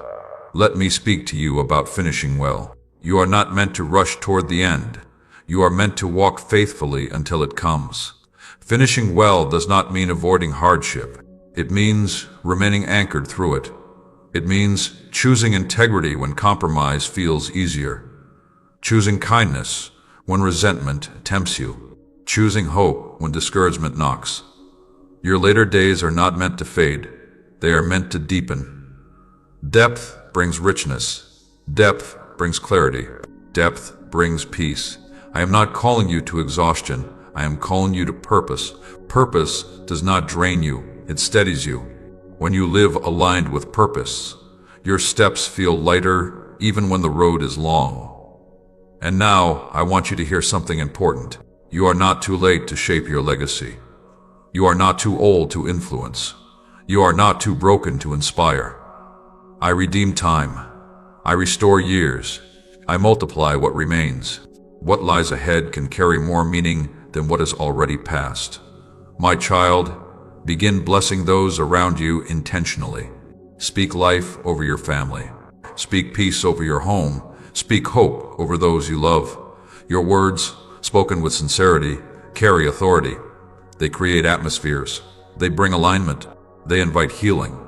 let me speak to you about finishing well. You are not meant to rush toward the end. You are meant to walk faithfully until it comes. Finishing well does not mean avoiding hardship. It means remaining anchored through it. It means choosing integrity when compromise feels easier, choosing kindness when resentment tempts you, choosing hope when discouragement knocks. Your later days are not meant to fade. They are meant to deepen. Depth brings richness. Depth brings clarity. Depth brings peace. I am not calling you to exhaustion. I am calling you to purpose. Purpose does not drain you. It steadies you. When you live aligned with purpose, your steps feel lighter even when the road is long. And now, I want you to hear something important. You are not too late to shape your legacy. You are not too old to influence. You are not too broken to inspire. I redeem time. I restore years. I multiply what remains. What lies ahead can carry more meaning than what is already past. My child, begin blessing those around you intentionally. Speak life over your family. Speak peace over your home. Speak hope over those you love. Your words, spoken with sincerity, carry authority. They create atmospheres. They bring alignment. They invite healing.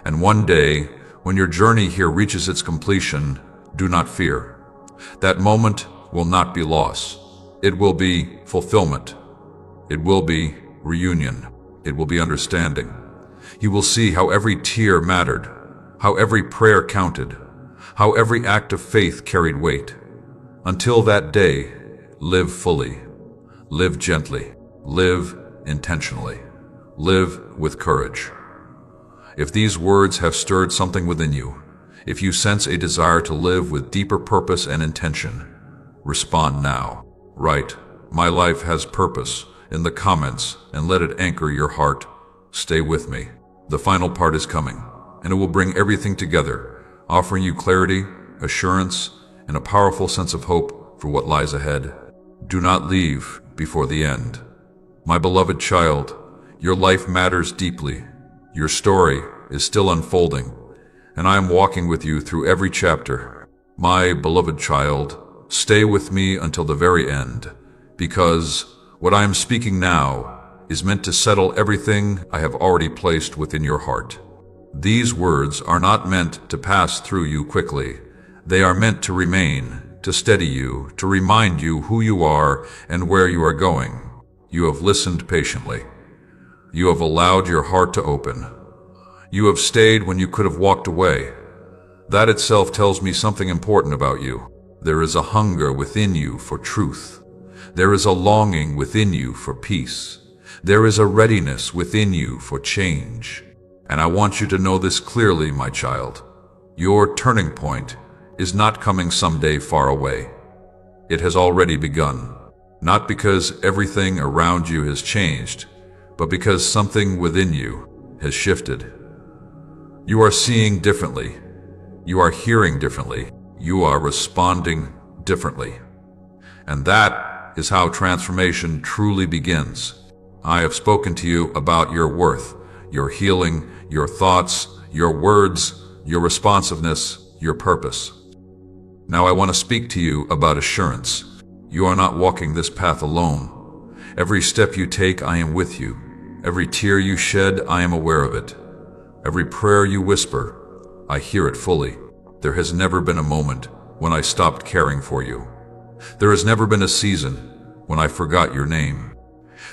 And one day, when your journey here reaches its completion, do not fear. That moment will not be loss. It will be fulfillment. It will be reunion. It will be understanding. You will see how every tear mattered, how every prayer counted, how every act of faith carried weight. Until that day, live fully, live gently, live intentionally, live with courage. If these words have stirred something within you, if you sense a desire to live with deeper purpose and intention, respond now. Write, "My life has purpose," in the comments and let it anchor your heart. Stay with me. The final part is coming, and it will bring everything together, offering you clarity, assurance, and a powerful sense of hope for what lies ahead. Do not leave before the end. My beloved child, your life matters deeply. Your story is still unfolding, and I am walking with you through every chapter. My beloved child, stay with me until the very end, because what I am speaking now is meant to settle everything I have already placed within your heart. These words are not meant to pass through you quickly. They are meant to remain, to steady you, to remind you who you are and where you are going. You have listened patiently. You have allowed your heart to open. You have stayed when you could have walked away. That itself tells me something important about you. There is a hunger within you for truth. There is a longing within you for peace. There is a readiness within you for change. And I want you to know this clearly, my child. Your turning point is not coming someday far away. It has already begun. Not because everything around you has changed, but because something within you has shifted. You are seeing differently. You are hearing differently. You are responding differently. And that is how transformation truly begins. I have spoken to you about your worth, your healing, your thoughts, your words, your responsiveness, your purpose. Now I want to speak to you about assurance. You are not walking this path alone. Every step you take, I am with you. Every tear you shed, I am aware of it. Every prayer you whisper, I hear it fully. There has never been a moment when I stopped caring for you. There has never been a season when I forgot your name.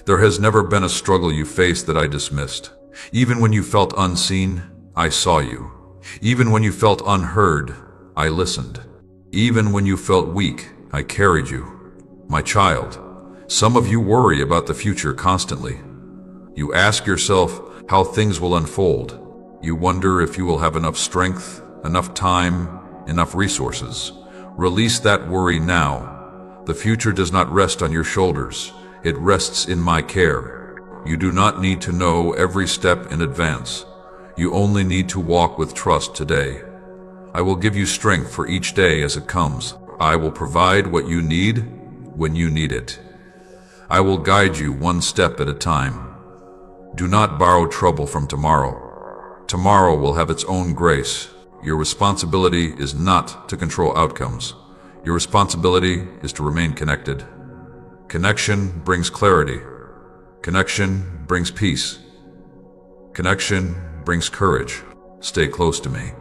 There has never been a struggle you faced that I dismissed. Even when you felt unseen, I saw you. Even when you felt unheard, I listened. Even when you felt weak, I carried you. My child, some of you worry about the future constantly. You ask yourself how things will unfold. You wonder if you will have enough strength, enough time, enough resources. Release that worry now. The future does not rest on your shoulders. It rests in my care. You do not need to know every step in advance. You only need to walk with trust today. I will give you strength for each day as it comes. I will provide what you need when you need it. I will guide you one step at a time. Do not borrow trouble from tomorrow. Tomorrow will have its own grace. Your responsibility is not to control outcomes. Your responsibility is to remain connected. Connection brings clarity. Connection brings peace. Connection brings courage. Stay close to me.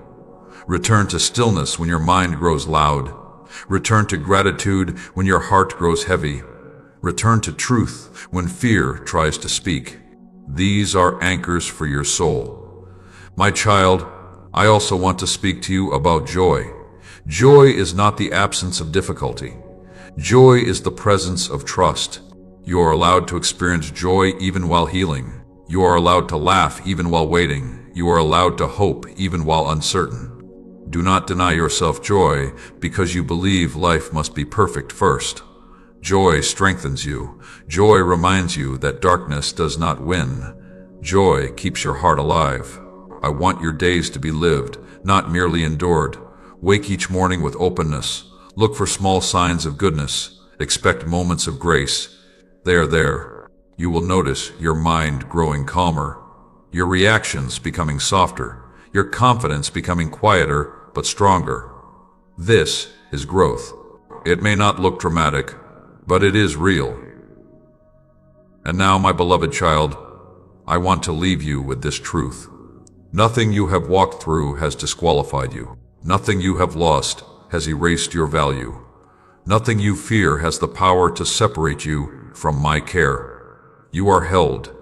Return to stillness when your mind grows loud. Return to gratitude when your heart grows heavy. Return to truth when fear tries to speak. These are anchors for your soul. My child, I also want to speak to you about joy. Joy is not the absence of difficulty. Joy is the presence of trust. You are allowed to experience joy even while healing. You are allowed to laugh even while waiting. You are allowed to hope even while uncertain. Do not deny yourself joy because you believe life must be perfect first. Joy strengthens you. Joy reminds you that darkness does not win. Joy keeps your heart alive. I want your days to be lived, not merely endured. Wake each morning with openness. Look for small signs of goodness. Expect moments of grace. They are there. You will notice your mind growing calmer, your reactions becoming softer, your confidence becoming quieter but stronger. This is growth. It may not look dramatic, but it is real. And now, my beloved child, I want to leave you with this truth. Nothing you have walked through has disqualified you. Nothing you have lost has erased your value. Nothing you fear has the power to separate you from my care. You are held.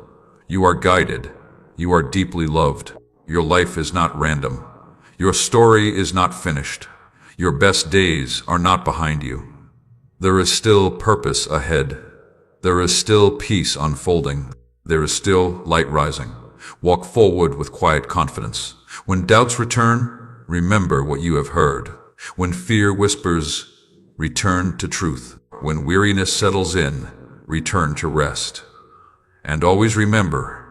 You are guided. You are deeply loved. Your life is not random. Your story is not finished. Your best days are not behind you. There is still purpose ahead. There is still peace unfolding. There is still light rising. Walk forward with quiet confidence. When doubts return, remember what you have heard. When fear whispers, return to truth. When weariness settles in, return to rest. And always remember,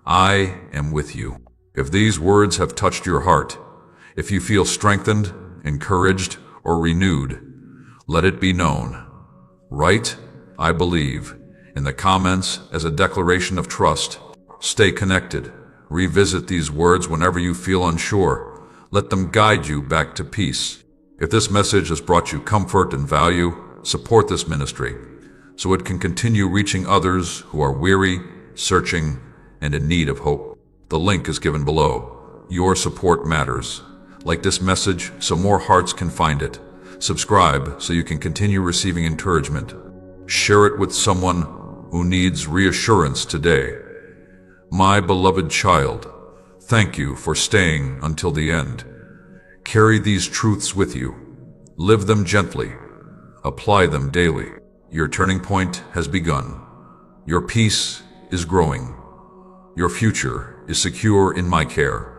I am with you. If these words have touched your heart, if you feel strengthened, encouraged, or renewed, let it be known. Write, I believe, in the comments as a declaration of trust. Stay connected. Revisit these words whenever you feel unsure. Let them guide you back to peace. If this message has brought you comfort and value, support this ministry so it can continue reaching others who are weary, searching, and in need of hope. The link is given below. Your support matters. Like this message, so more hearts can find it. Subscribe so you can continue receiving encouragement. Share it with someone who needs reassurance today. My beloved child, thank you for staying until the end. Carry these truths with you. Live them gently. Apply them daily. Your turning point has begun. Your peace is growing. Your future is secure in my care.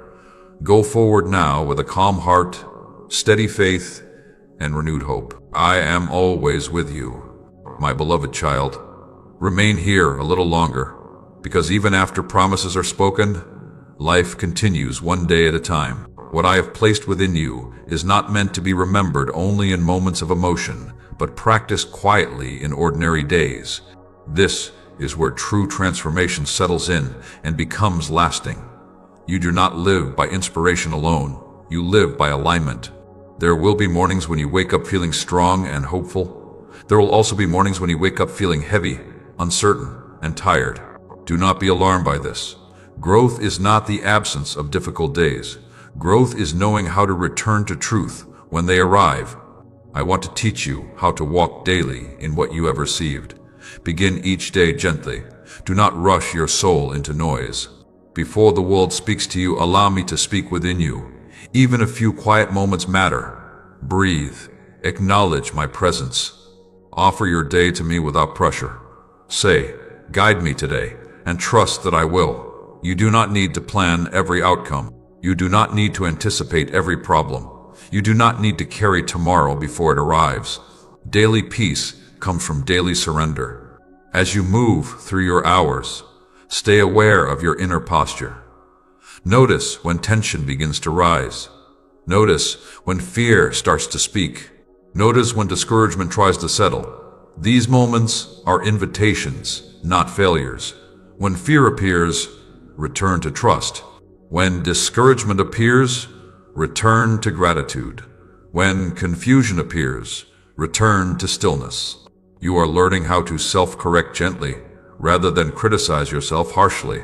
Go forward now with a calm heart, steady faith, and renewed hope. I am always with you, my beloved child. Remain here a little longer, because even after promises are spoken, life continues one day at a time. What I have placed within you is not meant to be remembered only in moments of emotion, but practiced quietly in ordinary days. This is where true transformation settles in and becomes lasting. You do not live by inspiration alone. You live by alignment. There will be mornings when you wake up feeling strong and hopeful. There will also be mornings when you wake up feeling heavy, uncertain, and tired. Do not be alarmed by this. Growth is not the absence of difficult days. Growth is knowing how to return to truth when they arrive. I want to teach you how to walk daily in what you have received. Begin each day gently. Do not rush your soul into noise. Before the world speaks to you, allow me to speak within you. Even a few quiet moments matter. Breathe. Acknowledge my presence. Offer your day to me without pressure. Say, guide me today, and trust that I will. You do not need to plan every outcome. You do not need to anticipate every problem. You do not need to carry tomorrow before it arrives. Daily peace comes from daily surrender. As you move through your hours, stay aware of your inner posture. Notice when tension begins to rise. Notice when fear starts to speak. Notice when discouragement tries to settle. These moments are invitations, not failures. When fear appears, return to trust. When discouragement appears, return to gratitude. When confusion appears, return to stillness. You are learning how to self-correct gently, rather than criticize yourself harshly.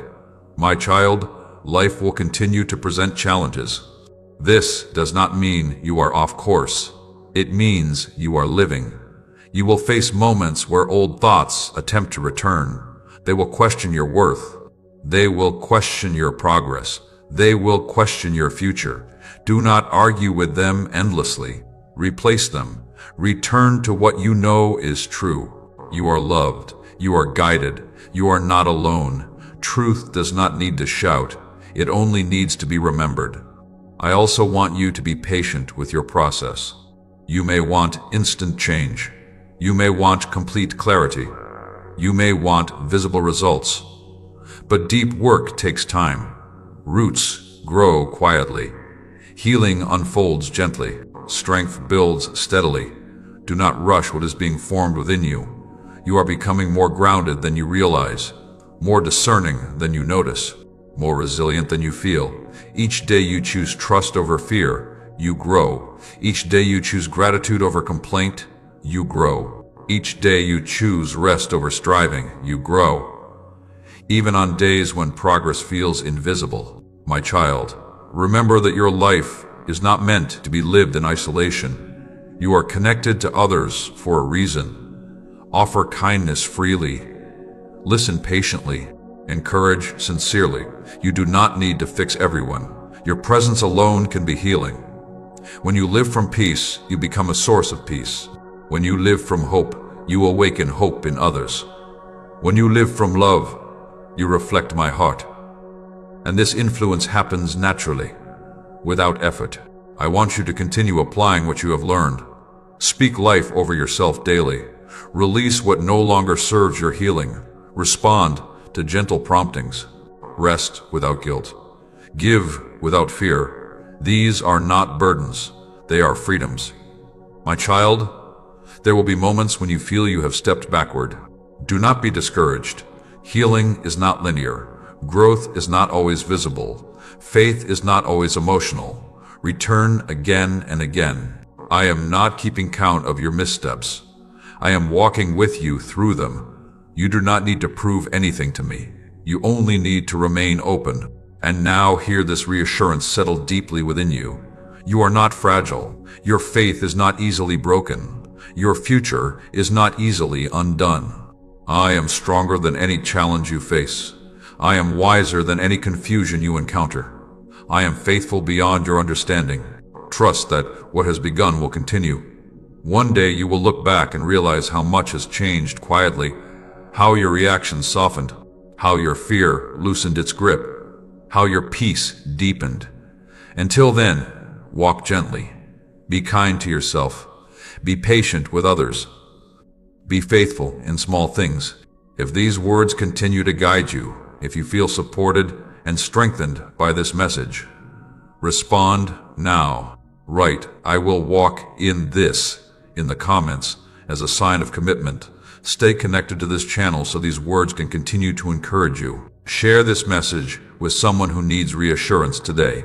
My child, life will continue to present challenges. This does not mean you are off course. It means you are living. You will face moments where old thoughts attempt to return. They will question your worth. They will question your progress. They will question your future. Do not argue with them endlessly. Replace them. Return to what you know is true. You are loved. You are guided. You are not alone. Truth does not need to shout. It only needs to be remembered. I also want you to be patient with your process. You may want instant change. You may want complete clarity. You may want visible results. But deep work takes time. Roots grow quietly. Healing unfolds gently. Strength builds steadily. Do not rush what is being formed within you. You are becoming more grounded than you realize, more discerning than you notice, more resilient than you feel. Each day you choose trust over fear, you grow. Each day you choose gratitude over complaint, you grow. Each day you choose rest over striving, you grow. Even on days when progress feels invisible, my child, remember that your life is not meant to be lived in isolation. You are connected to others for a reason. Offer kindness freely. Listen patiently. Encourage sincerely. You do not need to fix everyone. Your presence alone can be healing. When you live from peace, you become a source of peace. When you live from hope, you awaken hope in others. When you live from love, you reflect my heart. And this influence happens naturally, without effort. I want you to continue applying what you have learned. Speak life over yourself daily. Release what no longer serves your healing. Respond to gentle promptings. Rest without guilt. Give without fear. These are not burdens. They are freedoms. My child, there will be moments when you feel you have stepped backward. Do not be discouraged. Healing is not linear. Growth is not always visible. Faith is not always emotional. Return again and again. I am not keeping count of your missteps. I am walking with you through them. You do not need to prove anything to me. You only need to remain open. And now hear this reassurance settle deeply within you. You are not fragile. Your faith is not easily broken. Your future is not easily undone. I am stronger than any challenge you face. I am wiser than any confusion you encounter. I am faithful beyond your understanding. Trust that what has begun will continue. One day you will look back and realize how much has changed quietly, how your reactions softened, how your fear loosened its grip, how your peace deepened. Until then, walk gently. Be kind to yourself. Be patient with others. Be faithful in small things. If these words continue to guide you, if you feel supported and strengthened by this message, respond now. Write, "I will walk in this," in the comments as a sign of commitment. Stay connected to this channel so these words can continue to encourage you. Share this message with someone who needs reassurance today.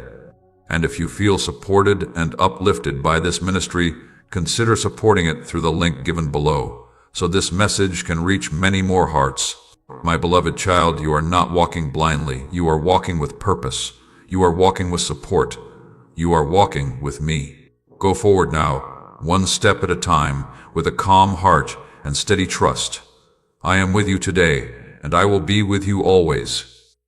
And if you feel supported and uplifted by this ministry, consider supporting it through the link given below, so this message can reach many more hearts. My beloved child, you are not walking blindly. You are walking with purpose. You are walking with support. You are walking with me. Go forward now, one step at a time, with a calm heart and steady trust. I am with you today, and I will be with you always.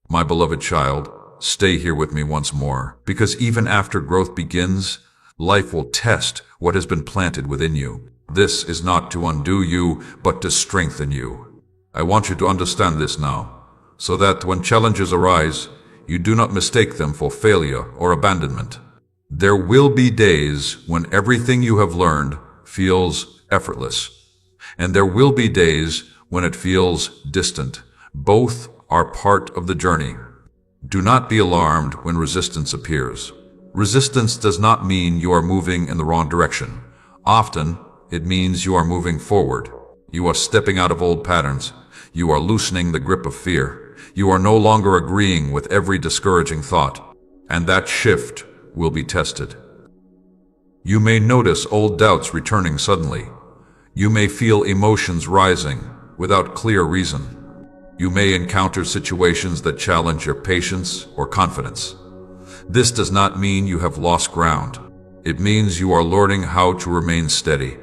My beloved child, stay here with me once more, because even after growth begins, life will test what has been planted within you. This is not to undo you, but to strengthen you. I want you to understand this now, so that when challenges arise, you do not mistake them for failure or abandonment. There will be days when everything you have learned feels effortless, and there will be days when it feels distant. Both are part of the journey. Do not be alarmed when resistance appears. Resistance does not mean you are moving in the wrong direction. Often, it means you are moving forward. You are stepping out of old patterns. You are loosening the grip of fear. You are no longer agreeing with every discouraging thought. And that shift will be tested. You may notice old doubts returning suddenly. You may feel emotions rising without clear reason. You may encounter situations that challenge your patience or confidence. This does not mean you have lost ground. It means you are learning how to remain steady.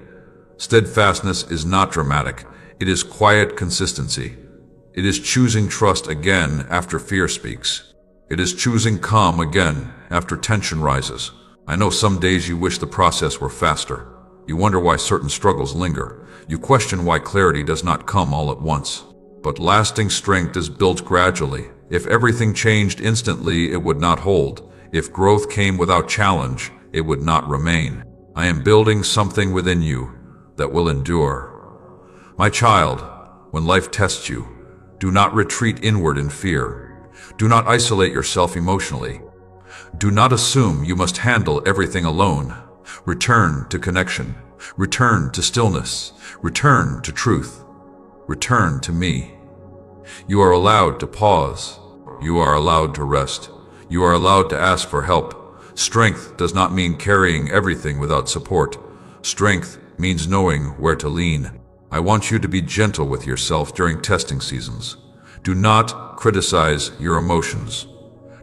Steadfastness is not dramatic. It is quiet consistency. It is choosing trust again after fear speaks. It is choosing calm again after tension rises. I know some days you wish the process were faster. You wonder why certain struggles linger. You question why clarity does not come all at once. But lasting strength is built gradually. If everything changed instantly, it would not hold. If growth came without challenge, it would not remain. I am building something within you that will endure. My child, when life tests you, do not retreat inward in fear. Do not isolate yourself emotionally. Do not assume you must handle everything alone. Return to connection. Return to stillness. Return to truth. Return to me. You are allowed to pause. You are allowed to rest. You are allowed to ask for help. Strength does not mean carrying everything without support. Strength means knowing where to lean. I want you to be gentle with yourself during testing seasons. Do not criticize your emotions.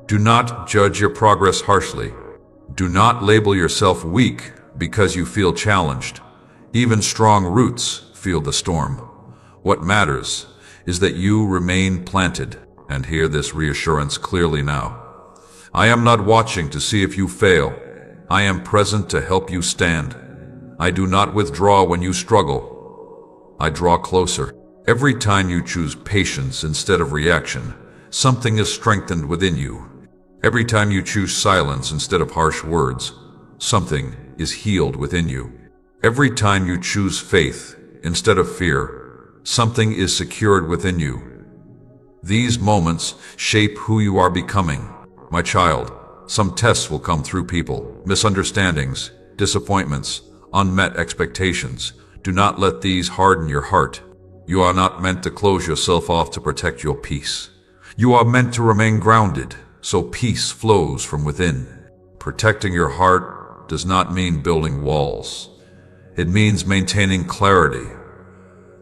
Do not judge your progress harshly. Do not label yourself weak because you feel challenged. Even strong roots feel the storm. What matters is that you remain planted, and hear this reassurance clearly now. I am not watching to see if you fail. I am present to help you stand. I do not withdraw when you struggle. I draw closer. Every time you choose patience instead of reaction, something is strengthened within you. Every time you choose silence instead of harsh words, something is healed within you. Every time you choose faith instead of fear, something is secured within you. These moments shape who you are becoming. My child, some tests will come through people, misunderstandings, disappointments, unmet expectations. Do not let these harden your heart. You are not meant to close yourself off to protect your peace. You are meant to remain grounded, so peace flows from within. Protecting your heart does not mean building walls. It means maintaining clarity.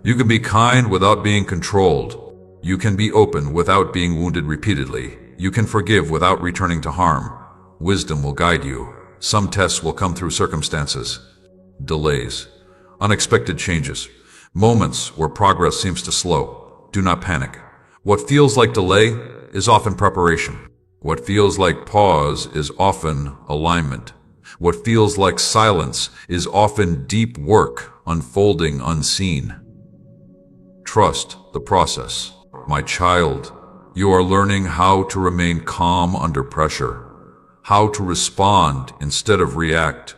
You can be kind without being controlled. You can be open without being wounded repeatedly. You can forgive without returning to harm. Wisdom will guide you. Some tests will come through circumstances, delays, unexpected changes, moments where progress seems to slow. Do not panic. What feels like delay is often preparation. What feels like pause is often alignment. What feels like silence is often deep work unfolding unseen. Trust the process. My child, you are learning how to remain calm under pressure, how to respond instead of react,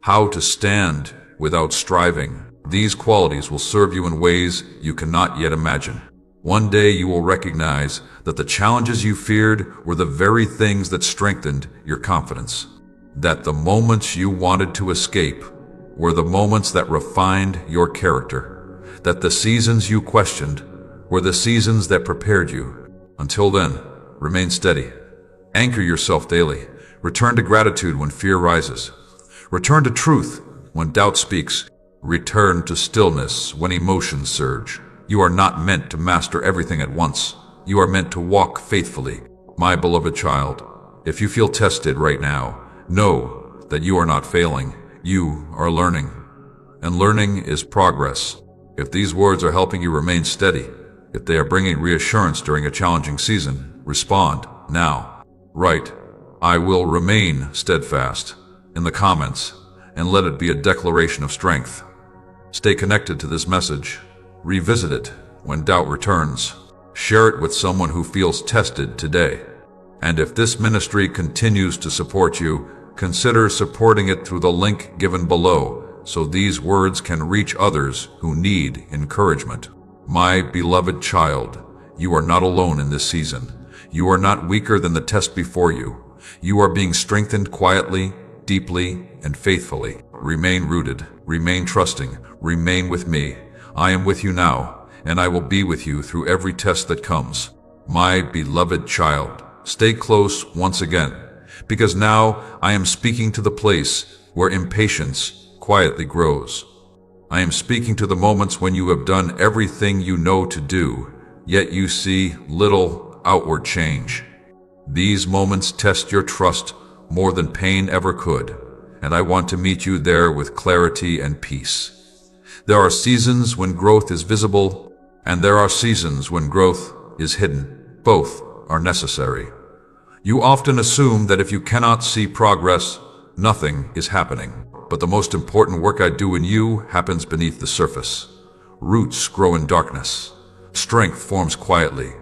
how to stand without striving. These qualities will serve you in ways you cannot yet imagine. One day you will recognize that the challenges you feared were the very things that strengthened your confidence. That the moments you wanted to escape were the moments that refined your character. That the seasons you questioned were the seasons that prepared you. Until then, remain steady. Anchor yourself daily. Return to gratitude when fear rises. Return to truth when doubt speaks. Return to stillness when emotions surge. You are not meant to master everything at once. You are meant to walk faithfully. My beloved child, if you feel tested right now, know that you are not failing. You are learning. And learning is progress. If these words are helping you remain steady, if they are bringing reassurance during a challenging season, respond now. Write, "I will remain steadfast," in the comments, and let it be a declaration of strength. Stay connected to this message. Revisit it when doubt returns. Share it with someone who feels tested today. And if this ministry continues to support you, consider supporting it through the link given below so these words can reach others who need encouragement. My beloved child, you are not alone in this season. You are not weaker than the test before you. You are being strengthened quietly, deeply, and faithfully. Remain rooted, remain trusting, remain with me. I am with you now, and I will be with you through every test that comes. My beloved child, stay close once again, because now I am speaking to the place where impatience quietly grows. I am speaking to the moments when you have done everything you know to do, yet you see little outward change. These moments test your trust more than pain ever could, and I want to meet you there with clarity and peace. There are seasons when growth is visible, and there are seasons when growth is hidden. Both are necessary. You often assume that if you cannot see progress, nothing is happening. But the most important work I do in you happens beneath the surface. Roots grow in darkness. Strength forms quietly.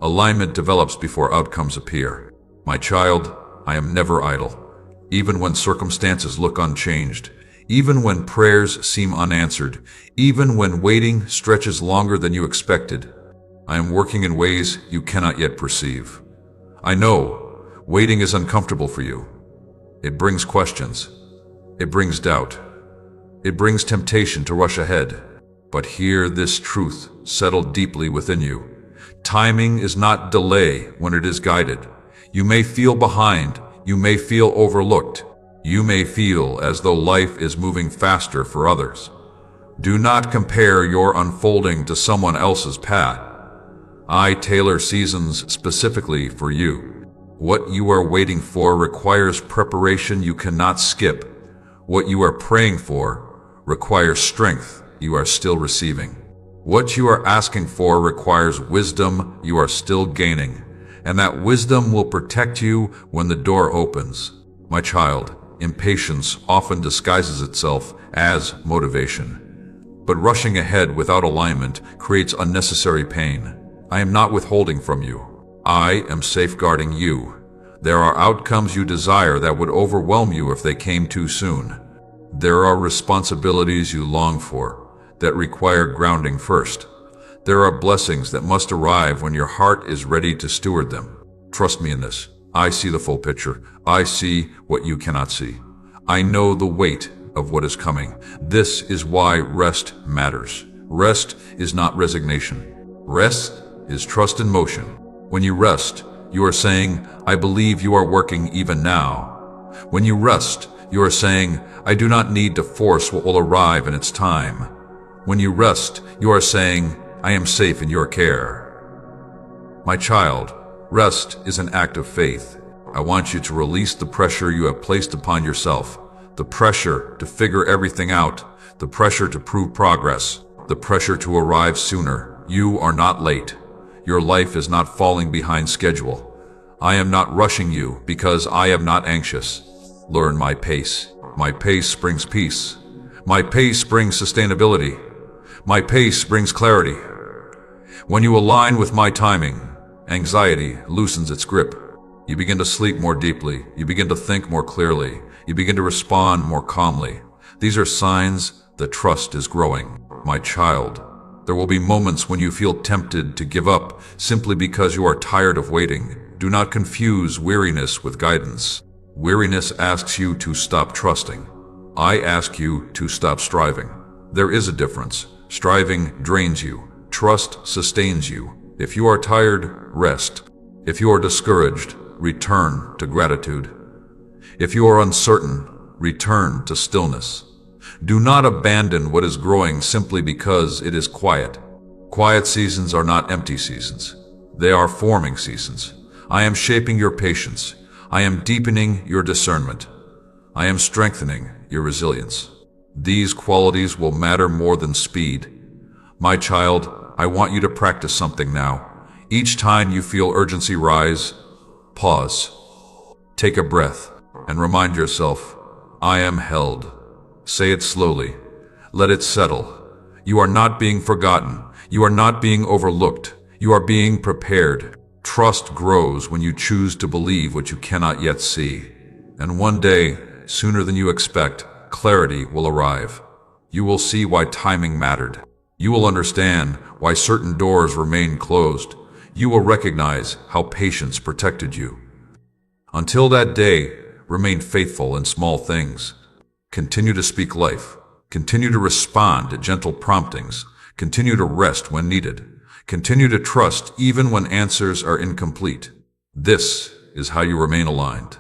Alignment develops before outcomes appear. My child, I am never idle. Even when circumstances look unchanged, even when prayers seem unanswered, even when waiting stretches longer than you expected, I am working in ways you cannot yet perceive. I know waiting is uncomfortable for you. It brings questions. It brings doubt. It brings temptation to rush ahead. But hear this truth settled deeply within you. Timing is not delay when it is guided. You may feel behind. You may feel overlooked. You may feel as though life is moving faster for others. Do not compare your unfolding to someone else's path. I tailor seasons specifically for you. What you are waiting for requires preparation you cannot skip. What you are praying for requires strength you are still receiving. What you are asking for requires wisdom you are still gaining, and that wisdom will protect you when the door opens. My child, impatience often disguises itself as motivation. But rushing ahead without alignment creates unnecessary pain. I am not withholding from you. I am safeguarding you. There are outcomes you desire that would overwhelm you if they came too soon. There are responsibilities you long for that require grounding first. There are blessings that must arrive when your heart is ready to steward them. Trust me in this. I see the full picture. I see what you cannot see. I know the weight of what is coming. This is why rest matters. Rest is not resignation. Rest is trust in motion. When you rest, you are saying, I believe you are working even now. When you rest, you are saying, I do not need to force what will arrive in its time. When you rest, you are saying, I am safe in your care. My child, rest is an act of faith. I want you to release the pressure you have placed upon yourself, the pressure to figure everything out, the pressure to prove progress, the pressure to arrive sooner. You are not late. Your life is not falling behind schedule. I am not rushing you because I am not anxious. Learn my pace. My pace brings peace. My pace brings sustainability. My pace brings clarity. When you align with my timing, anxiety loosens its grip. You begin to sleep more deeply. You begin to think more clearly. You begin to respond more calmly. These are signs that trust is growing. My child, there will be moments when you feel tempted to give up simply because you are tired of waiting. Do not confuse weariness with guidance. Weariness asks you to stop trusting. I ask you to stop striving. There is a difference. Striving drains you. Trust sustains you. If you are tired, rest. If you are discouraged, return to gratitude. If you are uncertain, return to stillness. Do not abandon what is growing simply because it is quiet. Quiet seasons are not empty seasons. They are forming seasons. I am shaping your patience. I am deepening your discernment. I am strengthening your resilience. These qualities will matter more than speed. My child, I want you to practice something now. Each time you feel urgency rise, pause. Take a breath and remind yourself, I am held. Say it slowly. Let it settle. You are not being forgotten. You are not being overlooked. You are being prepared. Trust grows when you choose to believe what you cannot yet see. And one day, sooner than you expect, clarity will arrive. You will see why timing mattered. You will understand why certain doors remain closed. You will recognize how patience protected you. Until that day, remain faithful in small things. Continue to speak life. Continue to respond to gentle promptings. Continue to rest when needed. Continue to trust even when answers are incomplete. This is how you remain aligned.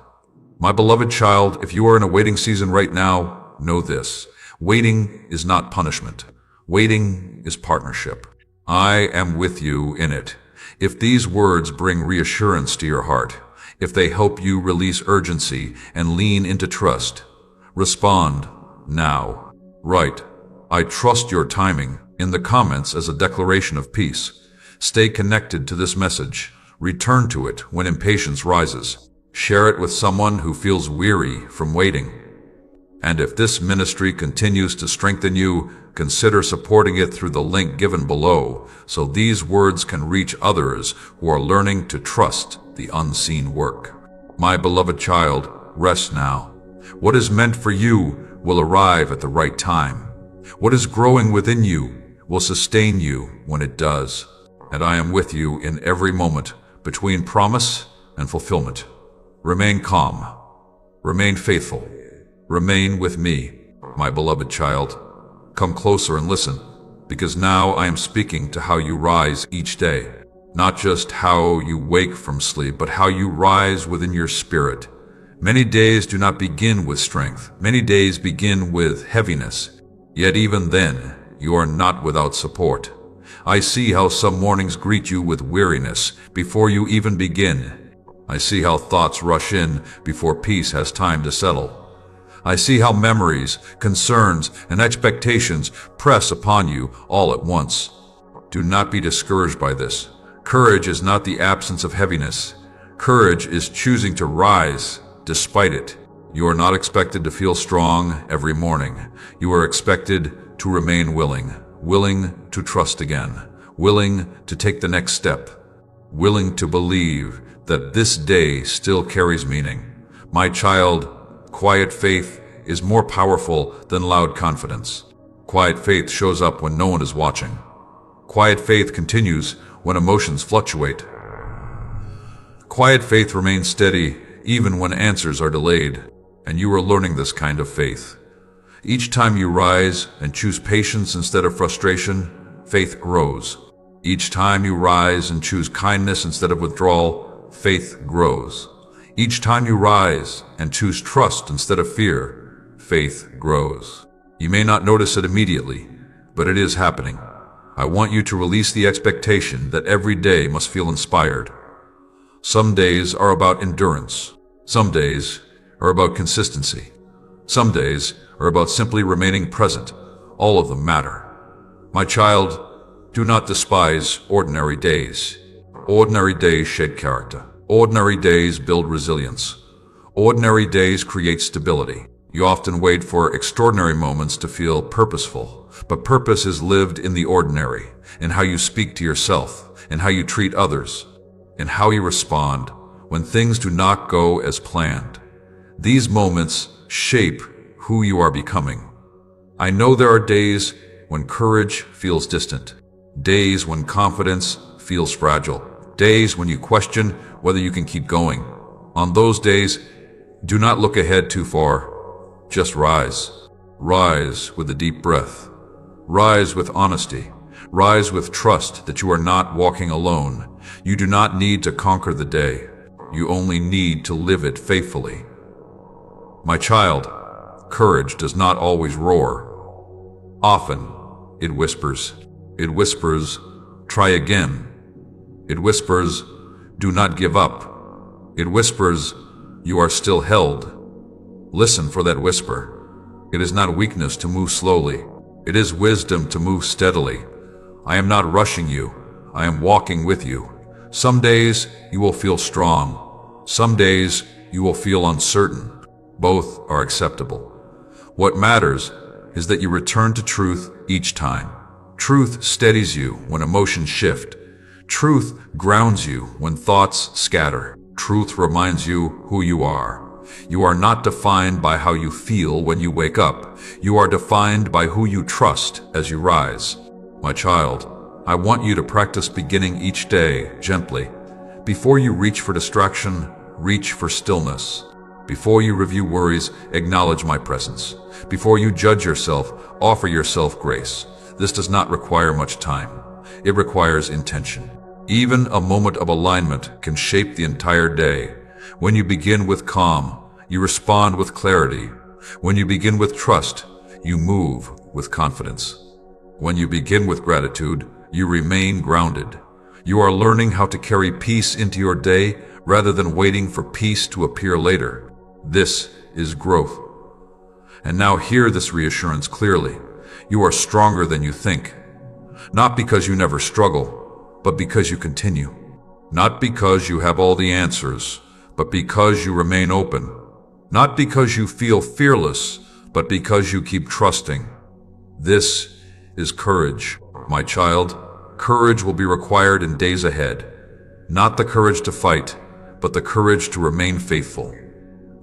My beloved child, if you are in a waiting season right now, know this. Waiting is not punishment. Waiting is partnership. I am with you in it. If these words bring reassurance to your heart, if they help you release urgency and lean into trust, respond now. Write, "I trust your timing," in the comments as a declaration of peace. Stay connected to this message. Return to it when impatience rises. Share it with someone who feels weary from waiting. And if this ministry continues to strengthen you, consider supporting it through the link given below so these words can reach others who are learning to trust the unseen work. My beloved child, rest now. What is meant for you will arrive at the right time. What is growing within you will sustain you when it does. And I am with you in every moment between promise and fulfillment. Remain calm. Remain faithful. Remain with me, my beloved child. Come closer and listen, because now I am speaking to how you rise each day. Not just how you wake from sleep, but how you rise within your spirit. Many days do not begin with strength. Many days begin with heaviness. Yet even then, you are not without support. I see how some mornings greet you with weariness before you even begin. I see how thoughts rush in before peace has time to settle. I see how memories, concerns, and expectations press upon you all at once. Do not be discouraged by this. Courage is not the absence of heaviness. Courage is choosing to rise despite it. You are not expected to feel strong every morning. You are expected to remain willing to trust again, willing to take the next step, willing to believe that this day still carries meaning. My child, quiet faith is more powerful than loud confidence. Quiet faith shows up when no one is watching. Quiet faith continues when emotions fluctuate. Quiet faith remains steady even when answers are delayed, and you are learning this kind of faith. Each time you rise and choose patience instead of frustration, faith grows. Each time you rise and choose kindness instead of withdrawal, faith grows. Each time you rise and choose trust instead of fear, faith grows. You may not notice it immediately, but it is happening. I want you to release the expectation that every day must feel inspired. Some days are about endurance. Some days are about consistency. Some days are about simply remaining present. All of them matter. My child, do not despise ordinary days. Ordinary days shape character. Ordinary days build resilience. Ordinary days create stability. You often wait for extraordinary moments to feel purposeful, but purpose is lived in the ordinary, in how you speak to yourself, in how you treat others, in how you respond when things do not go as planned. These moments shape who you are becoming. I know there are days when courage feels distant, days when confidence feels fragile, days when you question whether you can keep going. On those days, do not look ahead too far. Just rise. Rise with a deep breath. Rise with honesty. Rise with trust that you are not walking alone. You do not need to conquer the day. You only need to live it faithfully. My child, courage does not always roar. Often, it whispers. It whispers, try again. It whispers, do not give up. It whispers, you are still held. Listen for that whisper. It is not weakness to move slowly. It is wisdom to move steadily. I am not rushing you. I am walking with you. Some days you will feel strong. Some days you will feel uncertain. Both are acceptable. What matters is that you return to truth each time. Truth steadies you when emotions shift. Truth grounds you when thoughts scatter. Truth reminds you who you are. You are not defined by how you feel when you wake up. You are defined by who you trust as you rise. My child, I want you to practice beginning each day gently. Before you reach for distraction, reach for stillness. Before you review worries, acknowledge my presence. Before you judge yourself, offer yourself grace. This does not require much time. It requires intention. Even a moment of alignment can shape the entire day. When you begin with calm, you respond with clarity. When you begin with trust, you move with confidence. When you begin with gratitude, you remain grounded. You are learning how to carry peace into your day rather than waiting for peace to appear later. This is growth. And now hear this reassurance clearly. You are stronger than you think. Not because you never struggle, but because you continue. Not because you have all the answers, but because you remain open. Not because you feel fearless, but because you keep trusting. This is courage, my child. Courage will be required in days ahead. Not the courage to fight, but the courage to remain faithful.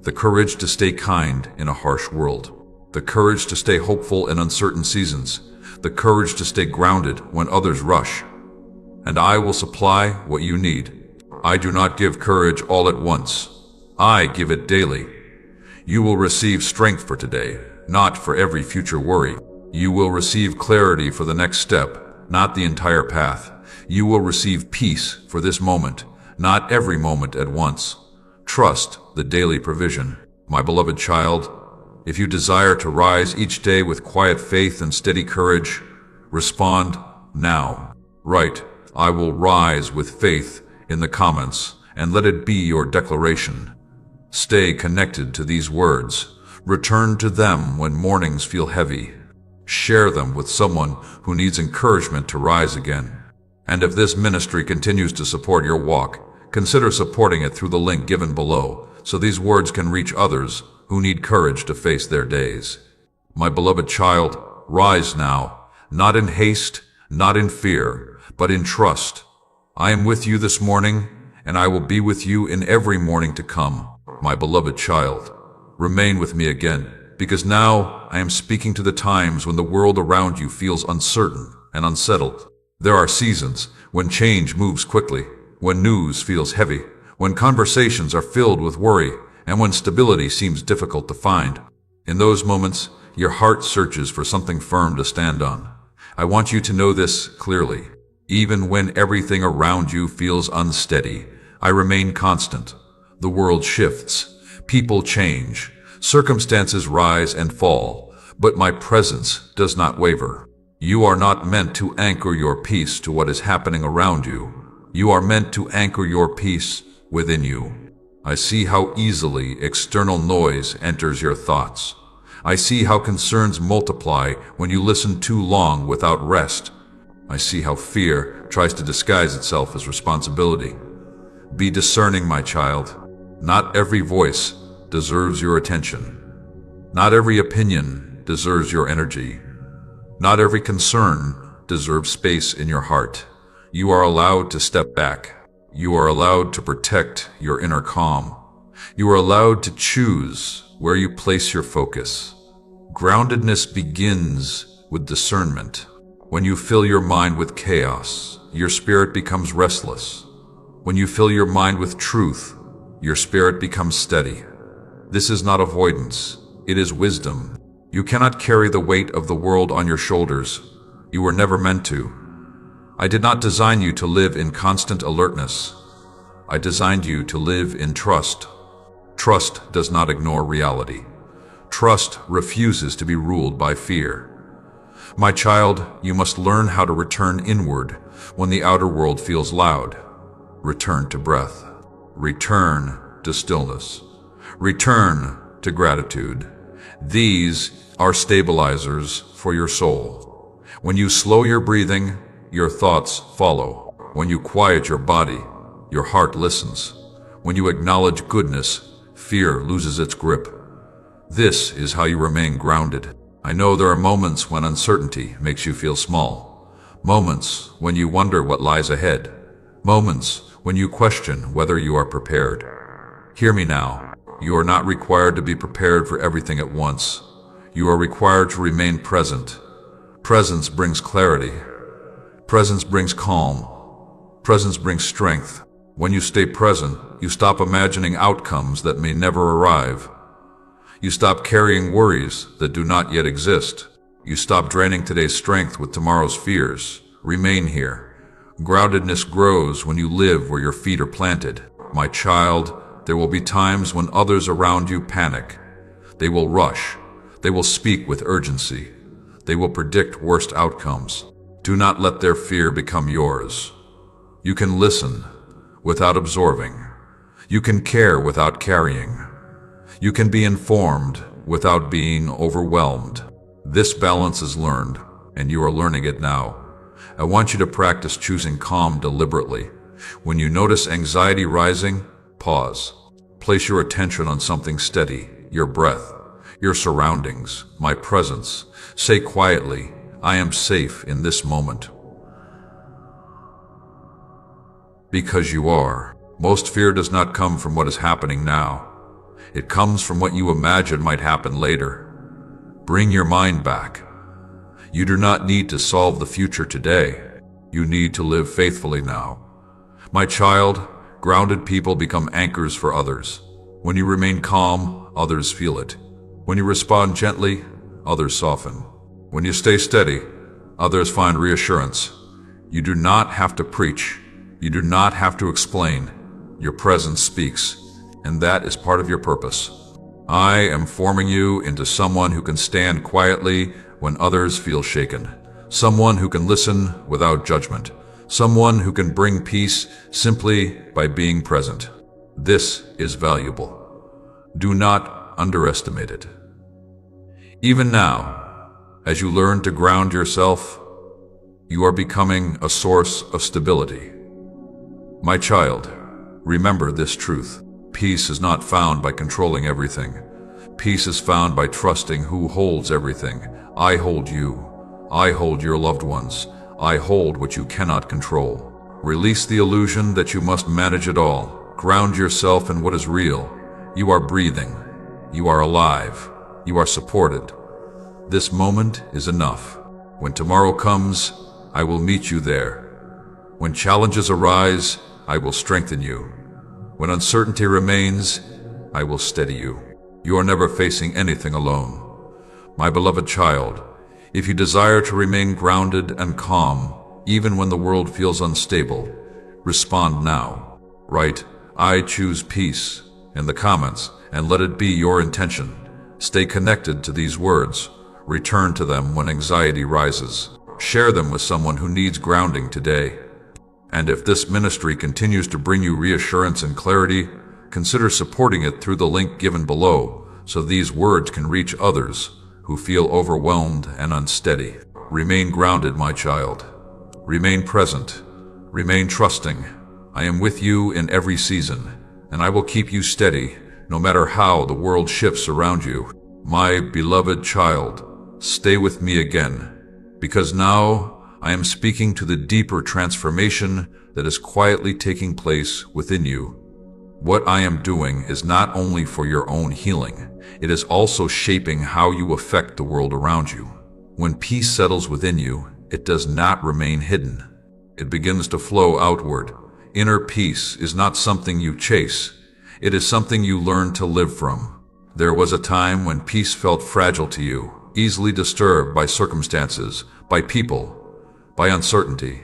The courage to stay kind in a harsh world. The courage to stay hopeful in uncertain seasons. The courage to stay grounded when others rush. And I will supply what you need. I do not give courage all at once. I give it daily. You will receive strength for today, not for every future worry. You will receive clarity for the next step, not the entire path. You will receive peace for this moment, not every moment at once. Trust the daily provision. My beloved child, if you desire to rise each day with quiet faith and steady courage, respond now. Write, "I will rise with faith" in the comments, and let it be your declaration. Stay connected to these words. Return to them when mornings feel heavy. Share them with someone who needs encouragement to rise again. And if this ministry continues to support your walk, consider supporting it through the link given below, so these words can reach others who need courage to face their days. My beloved child, rise now, not in haste, not in fear, but in trust. I am with you this morning, and I will be with you in every morning to come. My beloved child, remain with me again, because now I am speaking to the times when the world around you feels uncertain and unsettled. There are seasons when change moves quickly, when news feels heavy, when conversations are filled with worry, and when stability seems difficult to find. In those moments, your heart searches for something firm to stand on. I want you to know this clearly. Even when everything around you feels unsteady, I remain constant. The world shifts, people change, circumstances rise and fall, but my presence does not waver. You are not meant to anchor your peace to what is happening around you. You are meant to anchor your peace within you. I see how easily external noise enters your thoughts. I see how concerns multiply when you listen too long without rest. I see how fear tries to disguise itself as responsibility. Be discerning, my child. Not every voice deserves your attention. Not every opinion deserves your energy. Not every concern deserves space in your heart. You are allowed to step back. You are allowed to protect your inner calm. You are allowed to choose where you place your focus. Groundedness begins with discernment. When you fill your mind with chaos, your spirit becomes restless. When you fill your mind with truth, your spirit becomes steady. This is not avoidance, it is wisdom. You cannot carry the weight of the world on your shoulders. You were never meant to. I did not design you to live in constant alertness. I designed you to live in trust. Trust does not ignore reality. Trust refuses to be ruled by fear. My child, you must learn how to return inward when the outer world feels loud. Return to breath. Return to stillness. Return to gratitude. These are stabilizers for your soul. When you slow your breathing, your thoughts follow. When you quiet your body, your heart listens. When you acknowledge goodness, fear loses its grip. This is how you remain grounded. I know there are moments when uncertainty makes you feel small. Moments when you wonder what lies ahead. Moments when you question whether you are prepared. Hear me now. You are not required to be prepared for everything at once. You are required to remain present. Presence brings clarity. Presence brings calm. Presence brings strength. When you stay present, you stop imagining outcomes that may never arrive. You stop carrying worries that do not yet exist. You stop draining today's strength with tomorrow's fears. Remain here. Groundedness grows when you live where your feet are planted. My child, there will be times when others around you panic. They will rush. They will speak with urgency. They will predict worst outcomes. Do not let their fear become yours. You can listen without absorbing. You can care without carrying. You can be informed without being overwhelmed. This balance is learned, and you are learning it now. I want you to practice choosing calm deliberately. When you notice anxiety rising, pause. Place your attention on something steady, your breath, your surroundings, my presence. Say quietly, I am safe in this moment. Because you are. Most fear does not come from what is happening now. It comes from what you imagine might happen later. Bring your mind back. You do not need to solve the future today. You need to live faithfully now. My child, grounded people become anchors for others. When you remain calm, others feel it. When you respond gently, others soften. When you stay steady, others find reassurance. You do not have to preach. You do not have to explain. Your presence speaks, and that is part of your purpose. I am forming you into someone who can stand quietly when others feel shaken. Someone who can listen without judgment. Someone who can bring peace simply by being present. This is valuable. Do not underestimate it. Even now, as you learn to ground yourself, you are becoming a source of stability. My child, remember this truth. Peace is not found by controlling everything. Peace is found by trusting who holds everything. I hold you. I hold your loved ones. I hold what you cannot control. Release the illusion that you must manage it all. Ground yourself in what is real. You are breathing. You are alive. You are supported. This moment is enough. When tomorrow comes, I will meet you there. When challenges arise, I will strengthen you. When uncertainty remains, I will steady you. You are never facing anything alone. My beloved child, if you desire to remain grounded and calm, even when the world feels unstable, respond now. Write, I choose peace in the comments and let it be your intention. Stay connected to these words. Return to them when anxiety rises. Share them with someone who needs grounding today. And if this ministry continues to bring you reassurance and clarity, consider supporting it through the link given below so these words can reach others who feel overwhelmed and unsteady. Remain grounded, my child. Remain present. Remain trusting. I am with you in every season, and I will keep you steady no matter how the world shifts around you. My beloved child, stay with me again, because now I am speaking to the deeper transformation that is quietly taking place within you. What I am doing is not only for your own healing, it is also shaping how you affect the world around you. When peace settles within you, it does not remain hidden. It begins to flow outward. Inner peace is not something you chase. It is something you learn to live from. There was a time when peace felt fragile to you, easily disturbed by circumstances, by people, by uncertainty.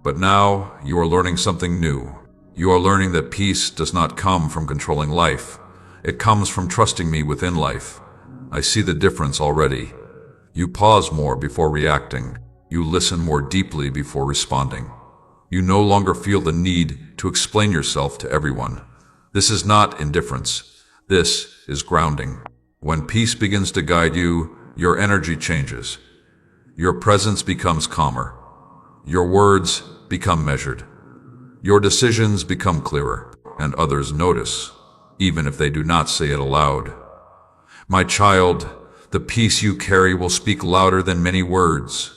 But now you are learning something new. You are learning that peace does not come from controlling life. It comes from trusting me within life. I see the difference already. You pause more before reacting. You listen more deeply before responding. You no longer feel the need to explain yourself to everyone. This is not indifference. This is grounding. When peace begins to guide you, your energy changes. Your presence becomes calmer. Your words become measured. Your decisions become clearer, and others notice, even if they do not say it aloud. My child, the peace you carry will speak louder than many words.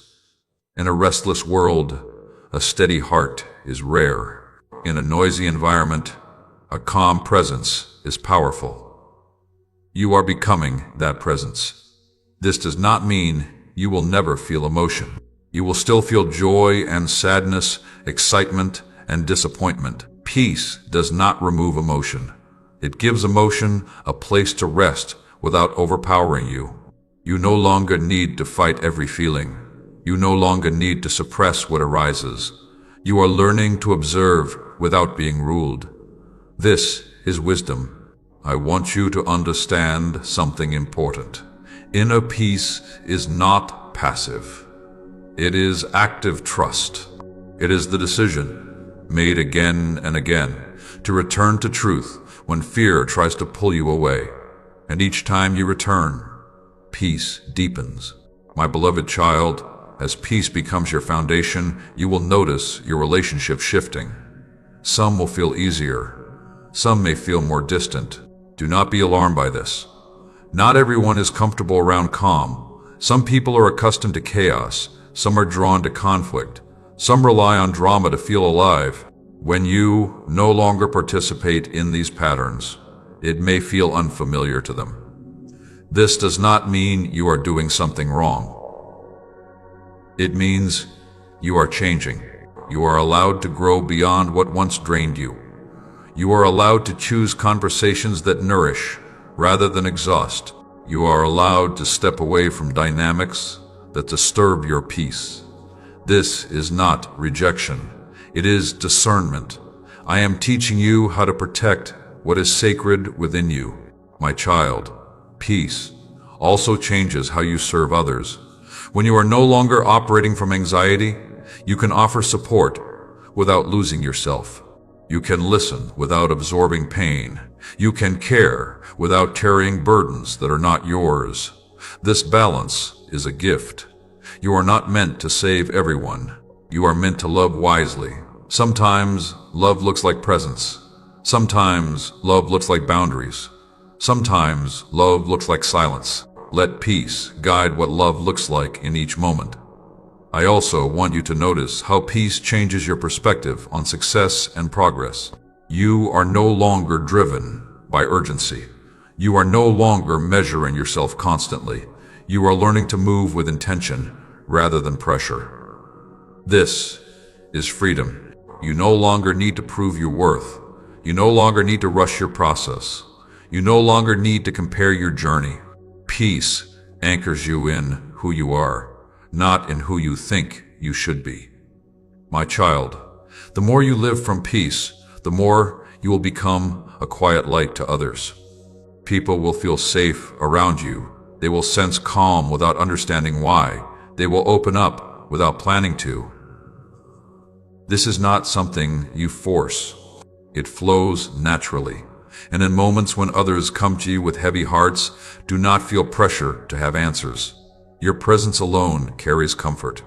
In a restless world, a steady heart is rare. In a noisy environment, a calm presence is powerful. You are becoming that presence. This does not mean you will never feel emotion. You will still feel joy and sadness, excitement and disappointment. Peace does not remove emotion. It gives emotion a place to rest without overpowering you. You no longer need to fight every feeling. You no longer need to suppress what arises. You are learning to observe without being ruled. This is wisdom. I want you to understand something important. Inner peace is not passive. It is active trust. It is the decision, made again and again, to return to truth when fear tries to pull you away. And each time you return, peace deepens. My beloved child, as peace becomes your foundation, you will notice your relationship shifting. Some will feel easier. Some may feel more distant. Do not be alarmed by this. Not everyone is comfortable around calm. Some people are accustomed to chaos. Some are drawn to conflict. Some rely on drama to feel alive. When you no longer participate in these patterns, it may feel unfamiliar to them. This does not mean you are doing something wrong. It means you are changing. You are allowed to grow beyond what once drained you. You are allowed to choose conversations that nourish rather than exhaust. You are allowed to step away from dynamics that disturb your peace. This is not rejection. It is discernment. I am teaching you how to protect what is sacred within you. My child, peace also changes how you serve others. When you are no longer operating from anxiety, you can offer support without losing yourself. You can listen without absorbing pain. You can care without carrying burdens that are not yours. This balance is a gift. You are not meant to save everyone. You are meant to love wisely. Sometimes love looks like presence. Sometimes love looks like boundaries. Sometimes love looks like silence. Let peace guide what love looks like in each moment. I also want you to notice how peace changes your perspective on success and progress. You are no longer driven by urgency. You are no longer measuring yourself constantly. You are learning to move with intention rather than pressure. This is freedom. You no longer need to prove your worth. You no longer need to rush your process. You no longer need to compare your journey. Peace anchors you in who you are, not in who you think you should be. My child, the more you live from peace, the more you will become a quiet light to others. People will feel safe around you. They will sense calm without understanding why. They will open up without planning to. This is not something you force. It flows naturally. And in moments when others come to you with heavy hearts, do not feel pressure to have answers. Your presence alone carries comfort.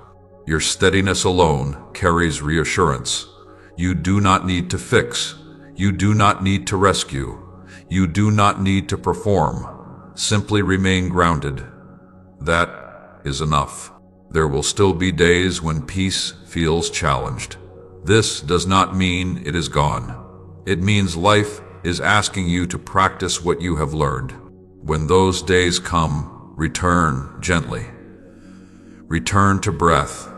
Your steadiness alone carries reassurance. You do not need to fix. You do not need to rescue. You do not need to perform. Simply remain grounded. That is enough. There will still be days when peace feels challenged. This does not mean it is gone. It means life is asking you to practice what you have learned. When those days come, return gently. Return to breath.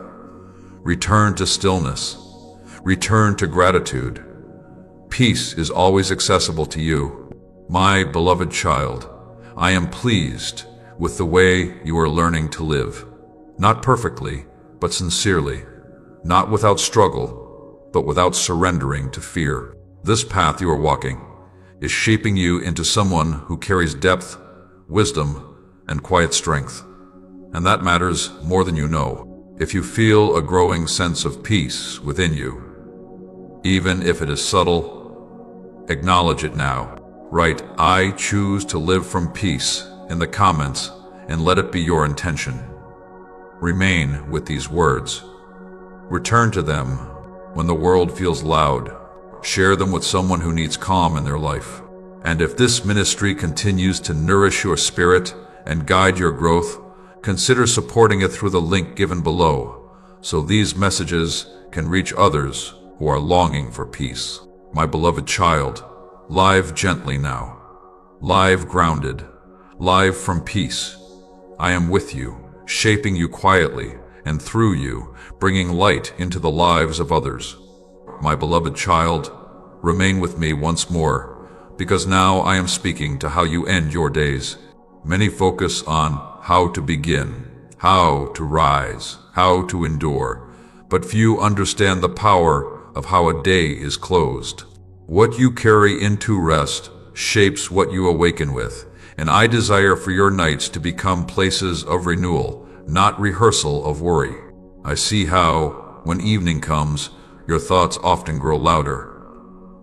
Return to stillness. Return to gratitude. Peace is always accessible to you. My beloved child, I am pleased with the way you are learning to live. Not perfectly, but sincerely. Not without struggle, but without surrendering to fear. This path you are walking is shaping you into someone who carries depth, wisdom, and quiet strength. And that matters more than you know. If you feel a growing sense of peace within you, even if it is subtle, acknowledge it now. Write, "I choose to live from peace" in the comments and let it be your intention. Remain with these words. Return to them when the world feels loud. Share them with someone who needs calm in their life. And if this ministry continues to nourish your spirit and guide your growth, consider supporting it through the link given below, so these messages can reach others who are longing for peace. My beloved child, live gently now. Live grounded. Live from peace. I am with you, shaping you quietly, and through you, bringing light into the lives of others. My beloved child, remain with me once more, because now I am speaking to how you end your days. Many focus on how to begin, how to rise, how to endure, but few understand the power of how a day is closed. What you carry into rest shapes what you awaken with, and I desire for your nights to become places of renewal, not rehearsal of worry. I see how, when evening comes, your thoughts often grow louder.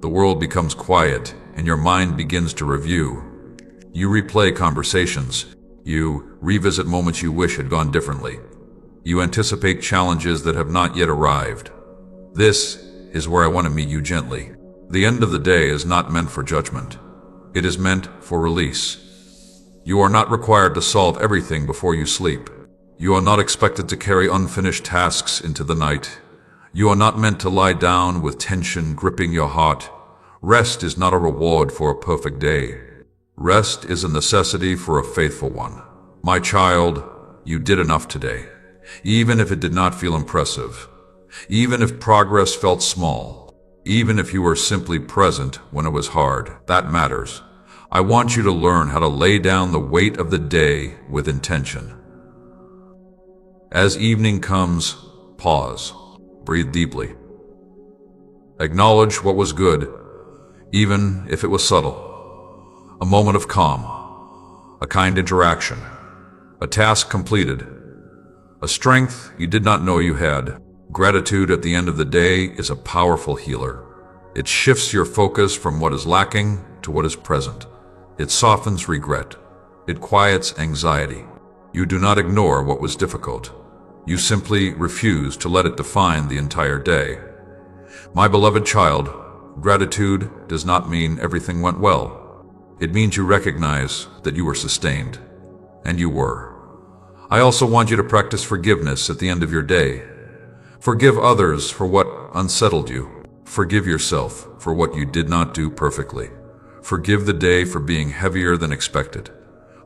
The world becomes quiet, and your mind begins to review. You replay conversations. You revisit moments you wish had gone differently. You anticipate challenges that have not yet arrived. This is where I want to meet you gently. The end of the day is not meant for judgment. It is meant for release. You are not required to solve everything before you sleep. You are not expected to carry unfinished tasks into the night. You are not meant to lie down with tension gripping your heart. Rest is not a reward for a perfect day. Rest is a necessity for a faithful one. My child, you did enough today, even if it did not feel impressive, even if progress felt small, even if you were simply present when it was hard. That matters. I want you to learn how to lay down the weight of the day with intention. As evening comes, pause. Breathe deeply. Acknowledge what was good, even if it was subtle. A moment of calm, a kind interaction, a task completed, a strength you did not know you had. Gratitude at the end of the day is a powerful healer. It shifts your focus from what is lacking to what is present. It softens regret. It quiets anxiety. You do not ignore what was difficult. You simply refuse to let it define the entire day. My beloved child, gratitude does not mean everything went well. It means you recognize that you were sustained, and you were. I also want you to practice forgiveness at the end of your day. Forgive others for what unsettled you. Forgive yourself for what you did not do perfectly. Forgive the day for being heavier than expected.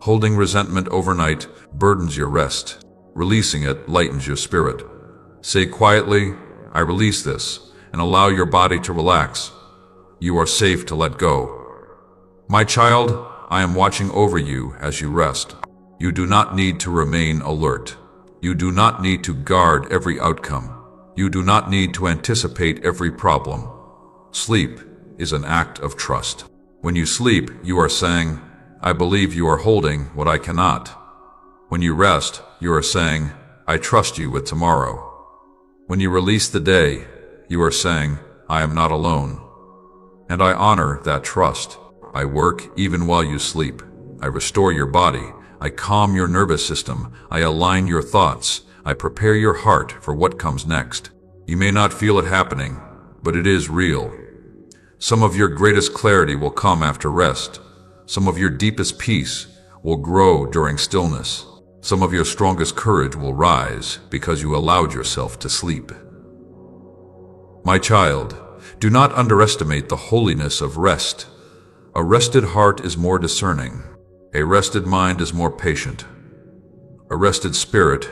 Holding resentment overnight burdens your rest. Releasing it lightens your spirit. Say quietly, I release this, and allow your body to relax. You are safe to let go. My child, I am watching over you as you rest. You do not need to remain alert. You do not need to guard every outcome. You do not need to anticipate every problem. Sleep is an act of trust. When you sleep, you are saying, I believe you are holding what I cannot. When you rest, you are saying, I trust you with tomorrow. When you release the day, you are saying, I am not alone. And I honor that trust. I work even while you sleep. I restore your body. I calm your nervous system. I align your thoughts. I prepare your heart for what comes next. You may not feel it happening, but it is real. Some of your greatest clarity will come after rest. Some of your deepest peace will grow during stillness. Some of your strongest courage will rise because you allowed yourself to sleep. My child, do not underestimate the holiness of rest. A rested heart is more discerning. A rested mind is more patient. A rested spirit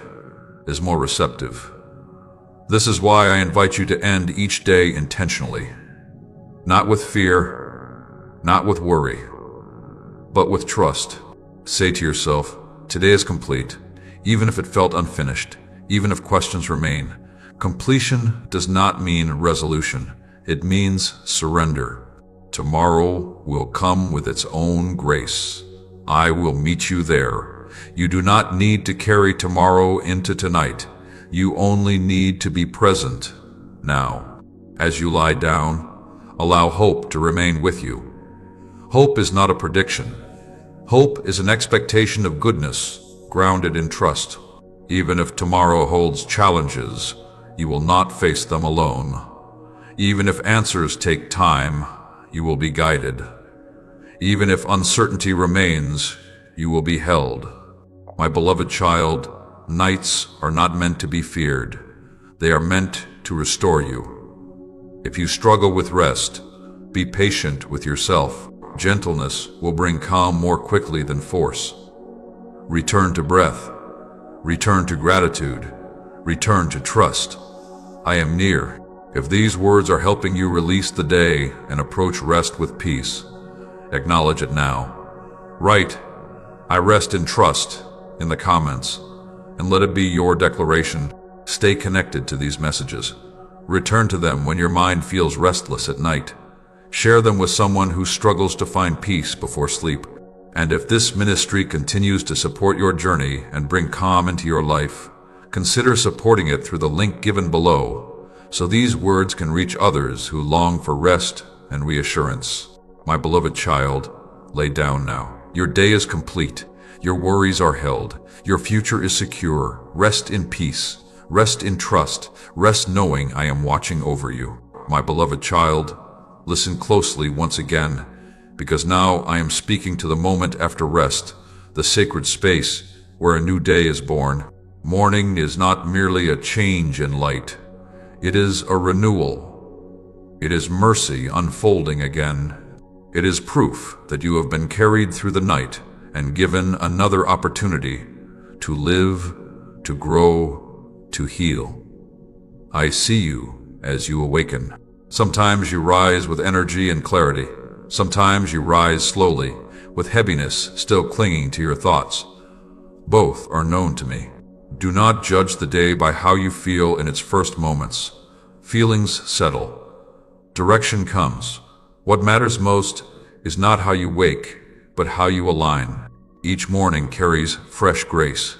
is more receptive. This is why I invite you to end each day intentionally. Not with fear, not with worry, but with trust. Say to yourself, today is complete, even if it felt unfinished, even if questions remain. Completion does not mean resolution. It means surrender. Tomorrow will come with its own grace. I will meet you there. You do not need to carry tomorrow into tonight. You only need to be present now. As you lie down, allow hope to remain with you. Hope is not a prediction. Hope is an expectation of goodness, grounded in trust. Even if tomorrow holds challenges, you will not face them alone. Even if answers take time, you will be guided. Even if uncertainty remains, you will be held. My beloved child, nights are not meant to be feared. They are meant to restore you. If you struggle with rest, be patient with yourself. Gentleness will bring calm more quickly than force. Return to breath. Return to gratitude. Return to trust. I am near. If these words are helping you release the day and approach rest with peace, acknowledge it now. Write, "I rest in trust," in the comments, and let it be your declaration. Stay connected to these messages. Return to them when your mind feels restless at night. Share them with someone who struggles to find peace before sleep. And if this ministry continues to support your journey and bring calm into your life, consider supporting it through the link given below, so these words can reach others who long for rest and reassurance. My beloved child, lay down now. Your day is complete. Your worries are held. Your future is secure. Rest in peace. Rest in trust. Rest knowing I am watching over you. My beloved child, listen closely once again, because now I am speaking to the moment after rest, the sacred space where a new day is born. Morning is not merely a change in light. It is a renewal. It is mercy unfolding again. It is proof that you have been carried through the night and given another opportunity to live, to grow, to heal. I see you as you awaken. Sometimes you rise with energy and clarity. Sometimes you rise slowly, with heaviness still clinging to your thoughts. Both are known to me. Do not judge the day by how you feel in its first moments. Feelings settle. Direction comes. What matters most is not how you wake, but how you align. Each morning carries fresh grace.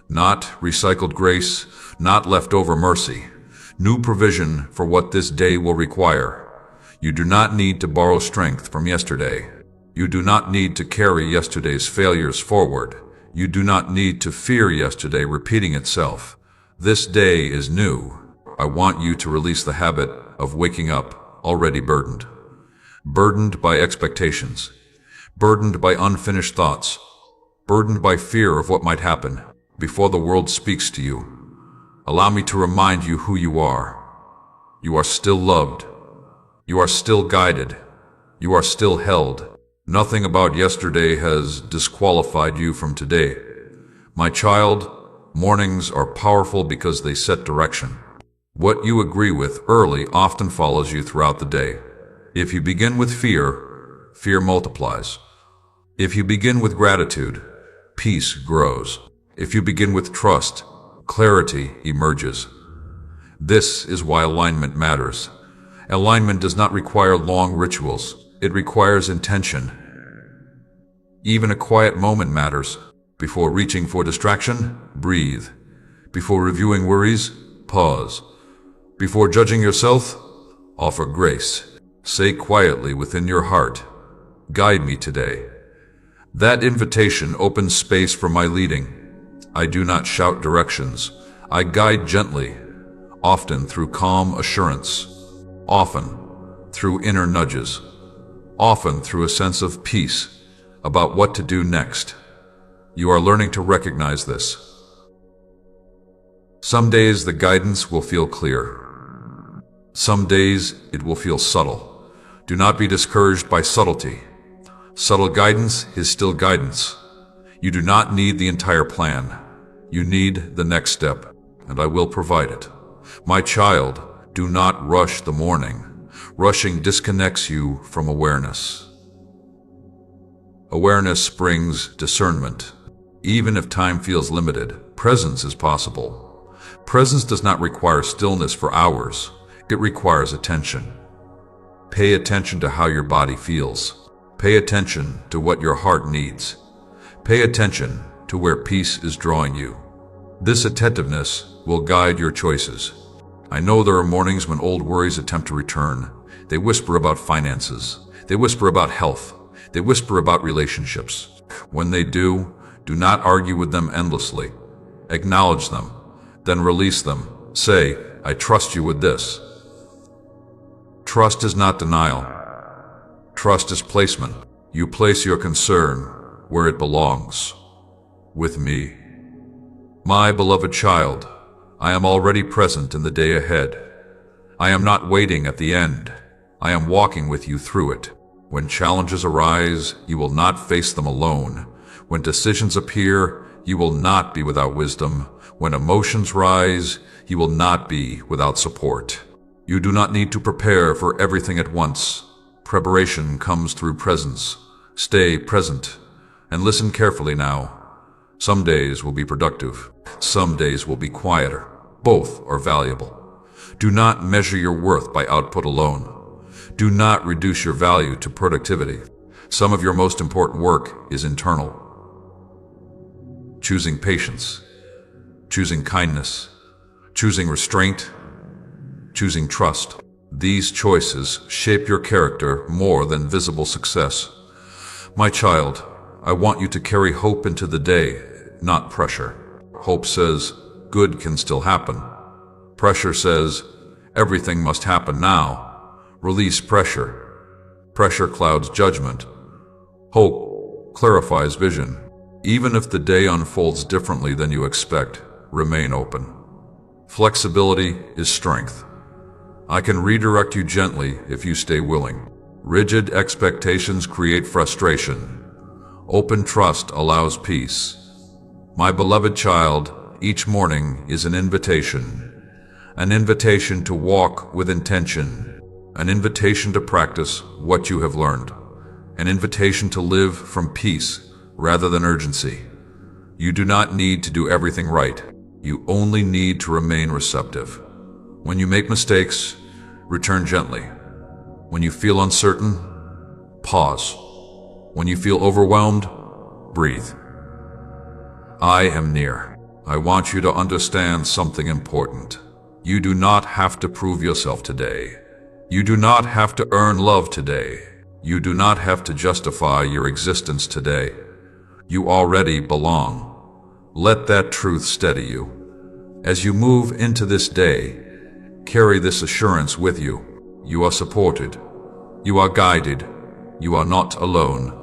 Not recycled grace, not leftover mercy. New provision for what this day will require. You do not need to borrow strength from yesterday. You do not need to carry yesterday's failures forward. You do not need to fear yesterday repeating itself. This day is new. I want you to release the habit of waking up already burdened. Burdened by expectations. Burdened by unfinished thoughts. Burdened by fear of what might happen before the world speaks to you. Allow me to remind you who you are. You are still loved. You are still guided. You are still held. Nothing about yesterday has disqualified you from today. My child, mornings are powerful because they set direction. What you agree with early often follows you throughout the day. If you begin with fear, fear multiplies. If you begin with gratitude, peace grows. If you begin with trust, clarity emerges. This is why alignment matters. Alignment does not require long rituals. It requires intention. Even a quiet moment matters. Before reaching for distraction, breathe. Before reviewing worries, pause. Before judging yourself, offer grace. Say quietly within your heart, "Guide me today." That invitation opens space for my leading. I do not shout directions. I guide gently, often through calm assurance, often through inner nudges, often through a sense of peace about what to do next. You are learning to recognize this. Some days the guidance will feel clear. Some days it will feel subtle. Do not be discouraged by subtlety. Subtle guidance is still guidance. You do not need the entire plan. You need the next step, and I will provide it. My child, do not rush the morning. Rushing disconnects you from awareness. Awareness brings discernment. Even if time feels limited, presence is possible. Presence does not require stillness for hours. It requires attention. Pay attention to how your body feels. Pay attention to what your heart needs. Pay attention to where peace is drawing you. This attentiveness will guide your choices. I know there are mornings when old worries attempt to return. They whisper about finances. They whisper about health. They whisper about relationships. When they do, do not argue with them endlessly. Acknowledge them, then release them. Say, "I trust you with this." Trust is not denial. Trust is placement. You place your concern where it belongs, with me. My beloved child, I am already present in the day ahead. I am not waiting at the end. I am walking with you through it. When challenges arise, you will not face them alone. When decisions appear, you will not be without wisdom. When emotions rise, you will not be without support. You do not need to prepare for everything at once. Preparation comes through presence. Stay present and listen carefully now. Some days will be productive. Some days will be quieter. Both are valuable. Do not measure your worth by output alone. Do not reduce your value to productivity. Some of your most important work is internal. Choosing patience, choosing kindness, choosing restraint, choosing trust. These choices shape your character more than visible success. My child, I want you to carry hope into the day, not pressure. Hope says, good can still happen. Pressure says, everything must happen now. Release pressure. Pressure clouds judgment. Hope clarifies vision. Even if the day unfolds differently than you expect, remain open. Flexibility is strength. I can redirect you gently if you stay willing. Rigid expectations create frustration. Open trust allows peace. My beloved child, each morning is an invitation to walk with intention, an invitation to practice what you have learned, an invitation to live from peace rather than urgency. You do not need to do everything right. You only need to remain receptive. When you make mistakes, return gently. When you feel uncertain, pause. When you feel overwhelmed, breathe. I am near. I want you to understand something important. You do not have to prove yourself today. You do not have to earn love today. You do not have to justify your existence today. You already belong. Let that truth steady you. As you move into this day, carry this assurance with you. You are supported. You are guided. You are not alone.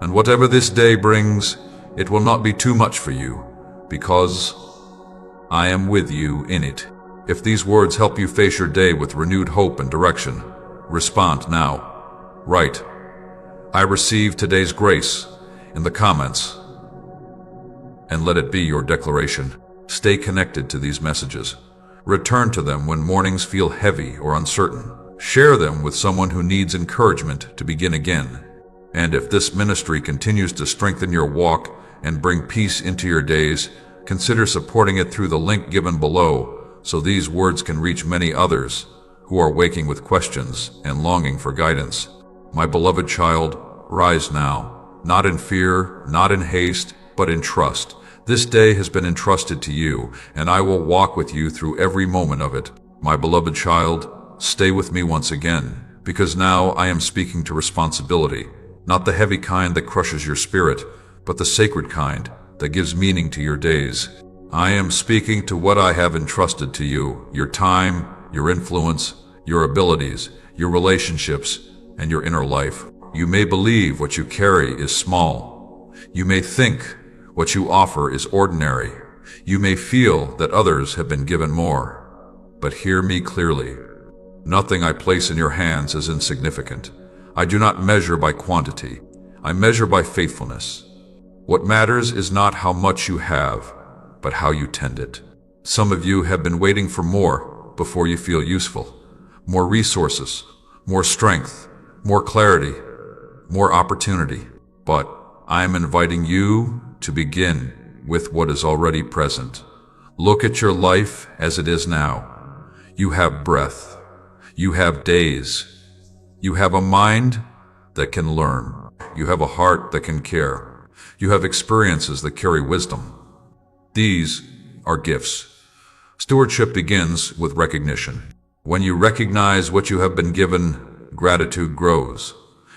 And whatever this day brings, it will not be too much for you, because I am with you in it. If these words help you face your day with renewed hope and direction, respond now. Write, I receive today's grace in the comments, and let it be your declaration. Stay connected to these messages. Return to them when mornings feel heavy or uncertain. Share them with someone who needs encouragement to begin again. And if this ministry continues to strengthen your walk and bring peace into your days, consider supporting it through the link given below, so these words can reach many others who are waking with questions and longing for guidance. My beloved child, rise now, not in fear, not in haste, but in trust. This day has been entrusted to you, and I will walk with you through every moment of it. My beloved child, stay with me once again, because now I am speaking to responsibility, not the heavy kind that crushes your spirit, but the sacred kind that gives meaning to your days. I am speaking to what I have entrusted to you, your time, your influence, your abilities, your relationships, and your inner life. You may believe what you carry is small. You may think what you offer is ordinary. You may feel that others have been given more. But hear me clearly. Nothing I place in your hands is insignificant. I do not measure by quantity. I measure by faithfulness. What matters is not how much you have, but how you tend it. Some of you have been waiting for more before you feel useful. More resources, more strength, more clarity, more opportunity. But I am inviting you to begin with what is already present. Look at your life as it is now. You have breath. You have days. You have a mind that can learn. You have a heart that can care. You have experiences that carry wisdom. These are gifts. Stewardship begins with recognition. When you recognize what you have been given, gratitude grows.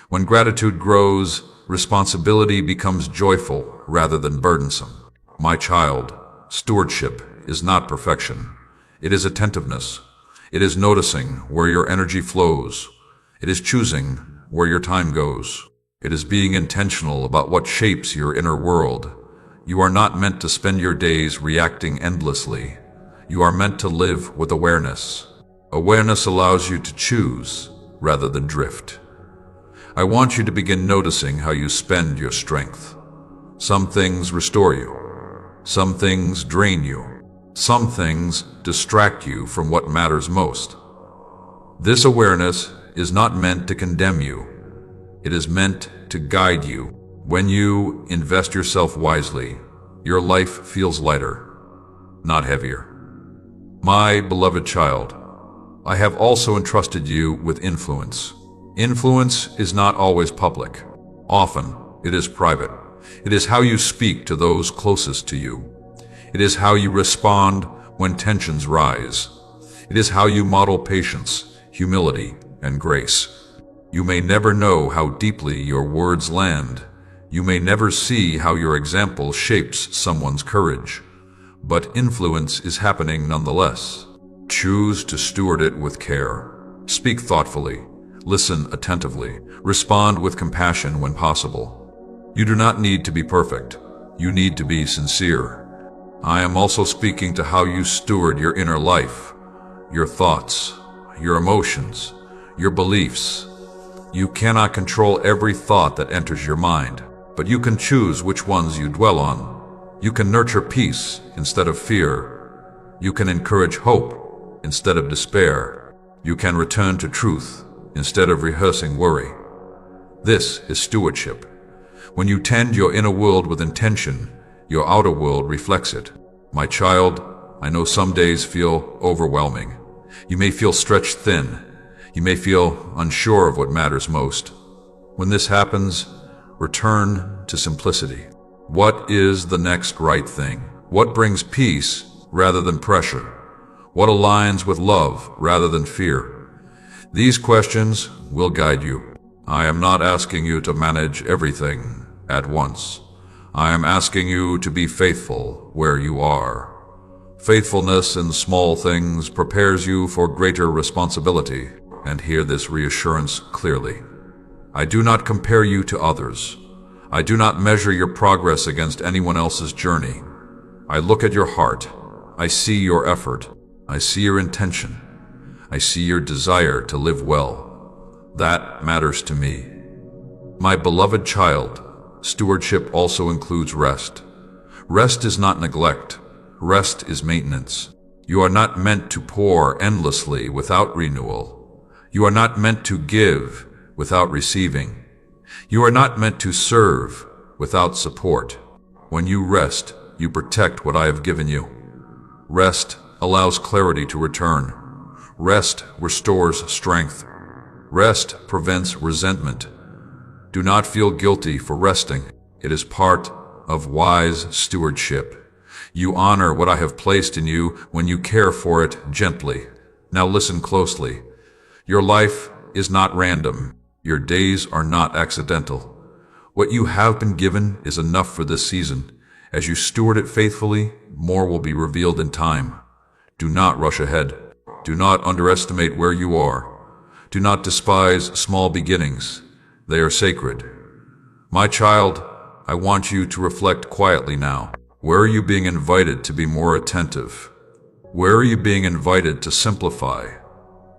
When gratitude grows, responsibility becomes joyful rather than burdensome. My child, stewardship is not perfection. It is attentiveness. It is noticing where your energy flows. It is choosing where your time goes. It is being intentional about what shapes your inner world. You are not meant to spend your days reacting endlessly. You are meant to live with awareness. Awareness allows you to choose rather than drift. I want you to begin noticing how you spend your strength. Some things restore you. Some things drain you. Some things distract you from what matters most. This awareness is not meant to condemn you. It is meant to guide you. When you invest yourself wisely, your life feels lighter, not heavier. My beloved child, I have also entrusted you with influence. Influence is not always public. Often, it is private. It is how you speak to those closest to you. It is how you respond when tensions rise. It is how you model patience, humility, and grace. You may never know how deeply your words land. You may never see how your example shapes someone's courage. But influence is happening nonetheless. Choose to steward it with care. Speak thoughtfully. Listen attentively. Respond with compassion when possible. You do not need to be perfect. You need to be sincere. I am also speaking to how you steward your inner life, your thoughts, your emotions, your beliefs. You cannot control every thought that enters your mind, but you can choose which ones you dwell on. You can nurture peace instead of fear. You can encourage hope instead of despair. You can return to truth instead of rehearsing worry. This is stewardship. When you tend your inner world with intention, your outer world reflects it. My child, I know some days feel overwhelming. You may feel stretched thin. You may feel unsure of what matters most. When this happens, return to simplicity. What is the next right thing? What brings peace rather than pressure? What aligns with love rather than fear? These questions will guide you. I am not asking you to manage everything at once. I am asking you to be faithful where you are. Faithfulness in small things prepares you for greater responsibility, and hear this reassurance clearly. I do not compare you to others. I do not measure your progress against anyone else's journey. I look at your heart. I see your effort. I see your intention. I see your desire to live well. That matters to me. My beloved child, stewardship also includes rest. Rest is not neglect. Rest is maintenance. You are not meant to pour endlessly without renewal. You are not meant to give without receiving. You are not meant to serve without support. When you rest, you protect what I have given you. Rest allows clarity to return. Rest restores strength. Rest prevents resentment. Do not feel guilty for resting. It is part of wise stewardship. You honor what I have placed in you when you care for it gently. Now listen closely. Your life is not random. Your days are not accidental. What you have been given is enough for this season. As you steward it faithfully, more will be revealed in time. Do not rush ahead. Do not underestimate where you are. Do not despise small beginnings. They are sacred. My child, I want you to reflect quietly now. Where are you being invited to be more attentive? Where are you being invited to simplify?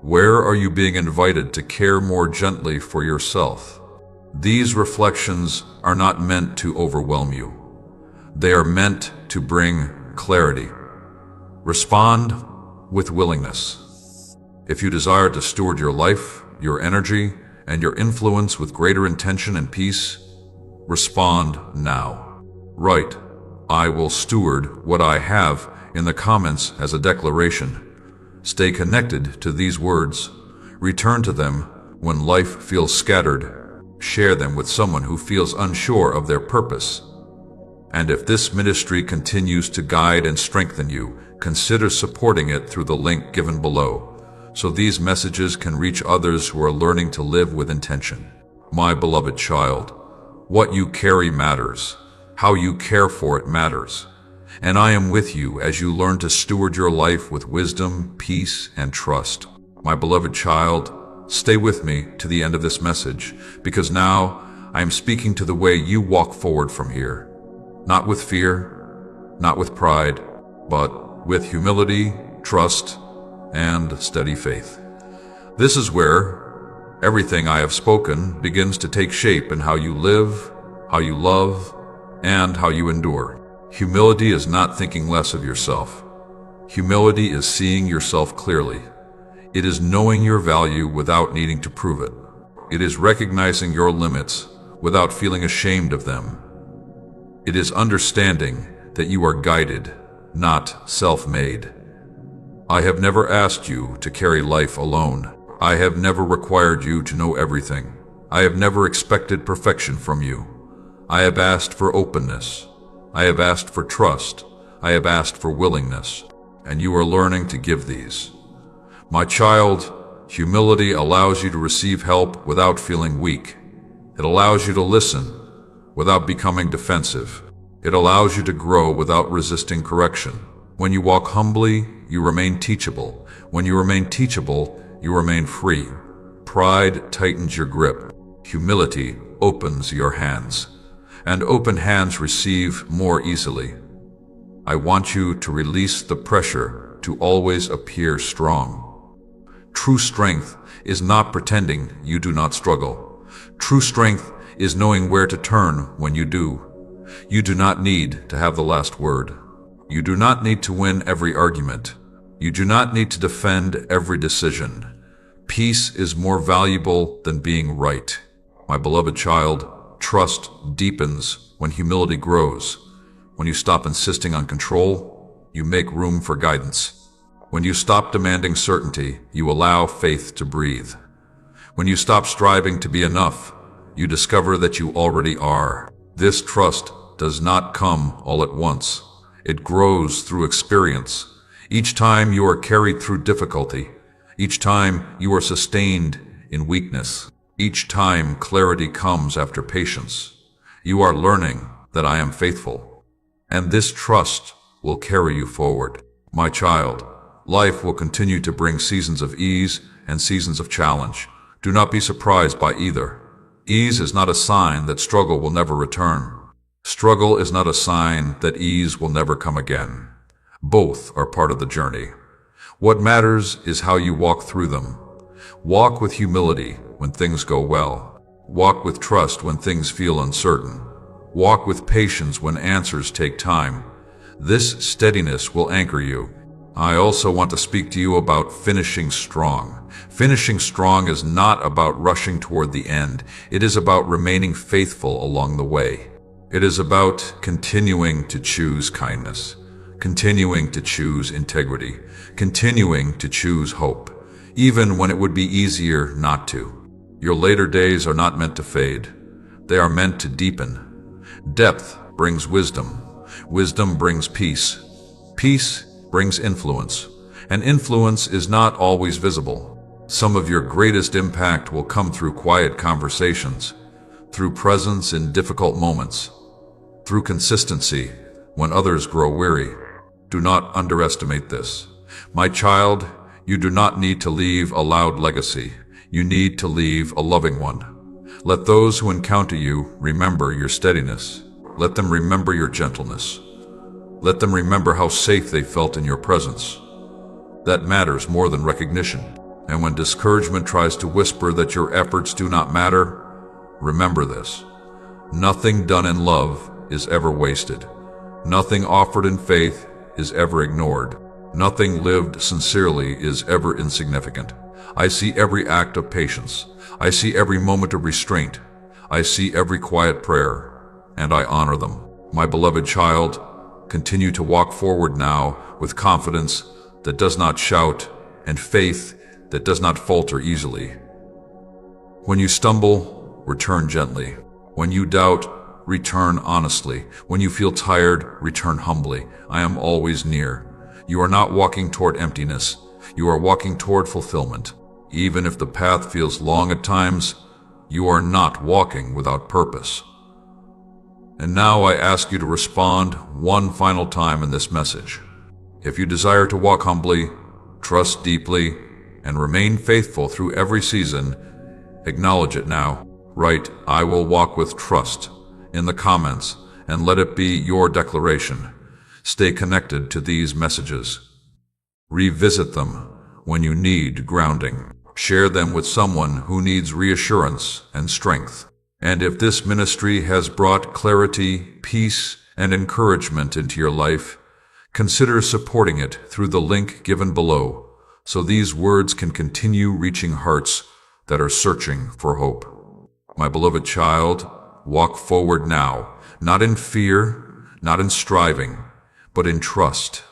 Where are you being invited to care more gently for yourself? These reflections are not meant to overwhelm you. They are meant to bring clarity. Respond with willingness. If you desire to steward your life, your energy, and your influence with greater intention and peace, respond now. Write, "I will steward what I have" in the comments as a declaration. Stay connected to these words. Return to them when life feels scattered. Share them with someone who feels unsure of their purpose. And if this ministry continues to guide and strengthen you, consider supporting it through the link given below, so these messages can reach others who are learning to live with intention. My beloved child, what you carry matters. How you care for it matters. And I am with you as you learn to steward your life with wisdom, peace, and trust. My beloved child, stay with me to the end of this message, because now I am speaking to the way you walk forward from here. Not with fear, not with pride, but with humility, trust, and steady faith. This is where everything I have spoken begins to take shape in how you live, how you love, and how you endure. Humility is not thinking less of yourself. Humility is seeing yourself clearly. It is knowing your value without needing to prove it. It is recognizing your limits without feeling ashamed of them. It is understanding that you are guided, not self-made. I have never asked you to carry life alone. I have never required you to know everything. I have never expected perfection from you. I have asked for openness. I have asked for trust. I have asked for willingness. And you are learning to give these. My child, humility allows you to receive help without feeling weak. It allows you to listen without becoming defensive. It allows you to grow without resisting correction. When you walk humbly, you remain teachable. When you remain teachable, you remain free. Pride tightens your grip. Humility opens your hands. And open hands receive more easily. I want you to release the pressure to always appear strong. True strength is not pretending you do not struggle. True strength is knowing where to turn when you do. You do not need to have the last word. You do not need to win every argument. You do not need to defend every decision. Peace is more valuable than being right. My beloved child, trust deepens when humility grows. When you stop insisting on control, you make room for guidance. When you stop demanding certainty, you allow faith to breathe. When you stop striving to be enough, you discover that you already are. This trust does not come all at once. It grows through experience. Each time you are carried through difficulty, each time you are sustained in weakness, each time clarity comes after patience, you are learning that I am faithful. And this trust will carry you forward. My child, life will continue to bring seasons of ease and seasons of challenge. Do not be surprised by either. Ease is not a sign that struggle will never return. Struggle is not a sign that ease will never come again. Both are part of the journey. What matters is how you walk through them. Walk with humility when things go well. Walk with trust when things feel uncertain. Walk with patience when answers take time. This steadiness will anchor you. I also want to speak to you about finishing strong. Finishing strong is not about rushing toward the end. It is about remaining faithful along the way. It is about continuing to choose kindness, continuing to choose integrity, continuing to choose hope, even when it would be easier not to. Your later days are not meant to fade. They are meant to deepen. Depth brings wisdom. Wisdom brings peace. Peace brings influence. And influence is not always visible. Some of your greatest impact will come through quiet conversations, through presence in difficult moments, through consistency when others grow weary. Do not underestimate this. My child, you do not need to leave a loud legacy. You need to leave a loving one. Let those who encounter you remember your steadiness. Let them remember your gentleness. Let them remember how safe they felt in your presence. That matters more than recognition. And when discouragement tries to whisper that your efforts do not matter, remember this. Nothing done in love is ever wasted. Nothing offered in faith is ever ignored. Nothing lived sincerely is ever insignificant. I see every act of patience. I see every moment of restraint. I see every quiet prayer, and I honor them. My beloved child, continue to walk forward now with confidence that does not shout and faith that does not falter easily. When you stumble, return gently. When you doubt, return honestly. When you feel tired, return humbly. I am always near. You are not walking toward emptiness. You are walking toward fulfillment. Even if the path feels long at times, you are not walking without purpose. And now I ask you to respond one final time in this message. If you desire to walk humbly, trust deeply, and remain faithful through every season, acknowledge it now. Write, "I will walk with trust," in the comments, and let it be your declaration. Stay connected to these messages. Revisit them when you need grounding. Share them with someone who needs reassurance and strength. And if this ministry has brought clarity, peace, and encouragement into your life, consider supporting it through the link given below, so these words can continue reaching hearts that are searching for hope. My beloved child, walk forward now, not in fear, not in striving, but in trust.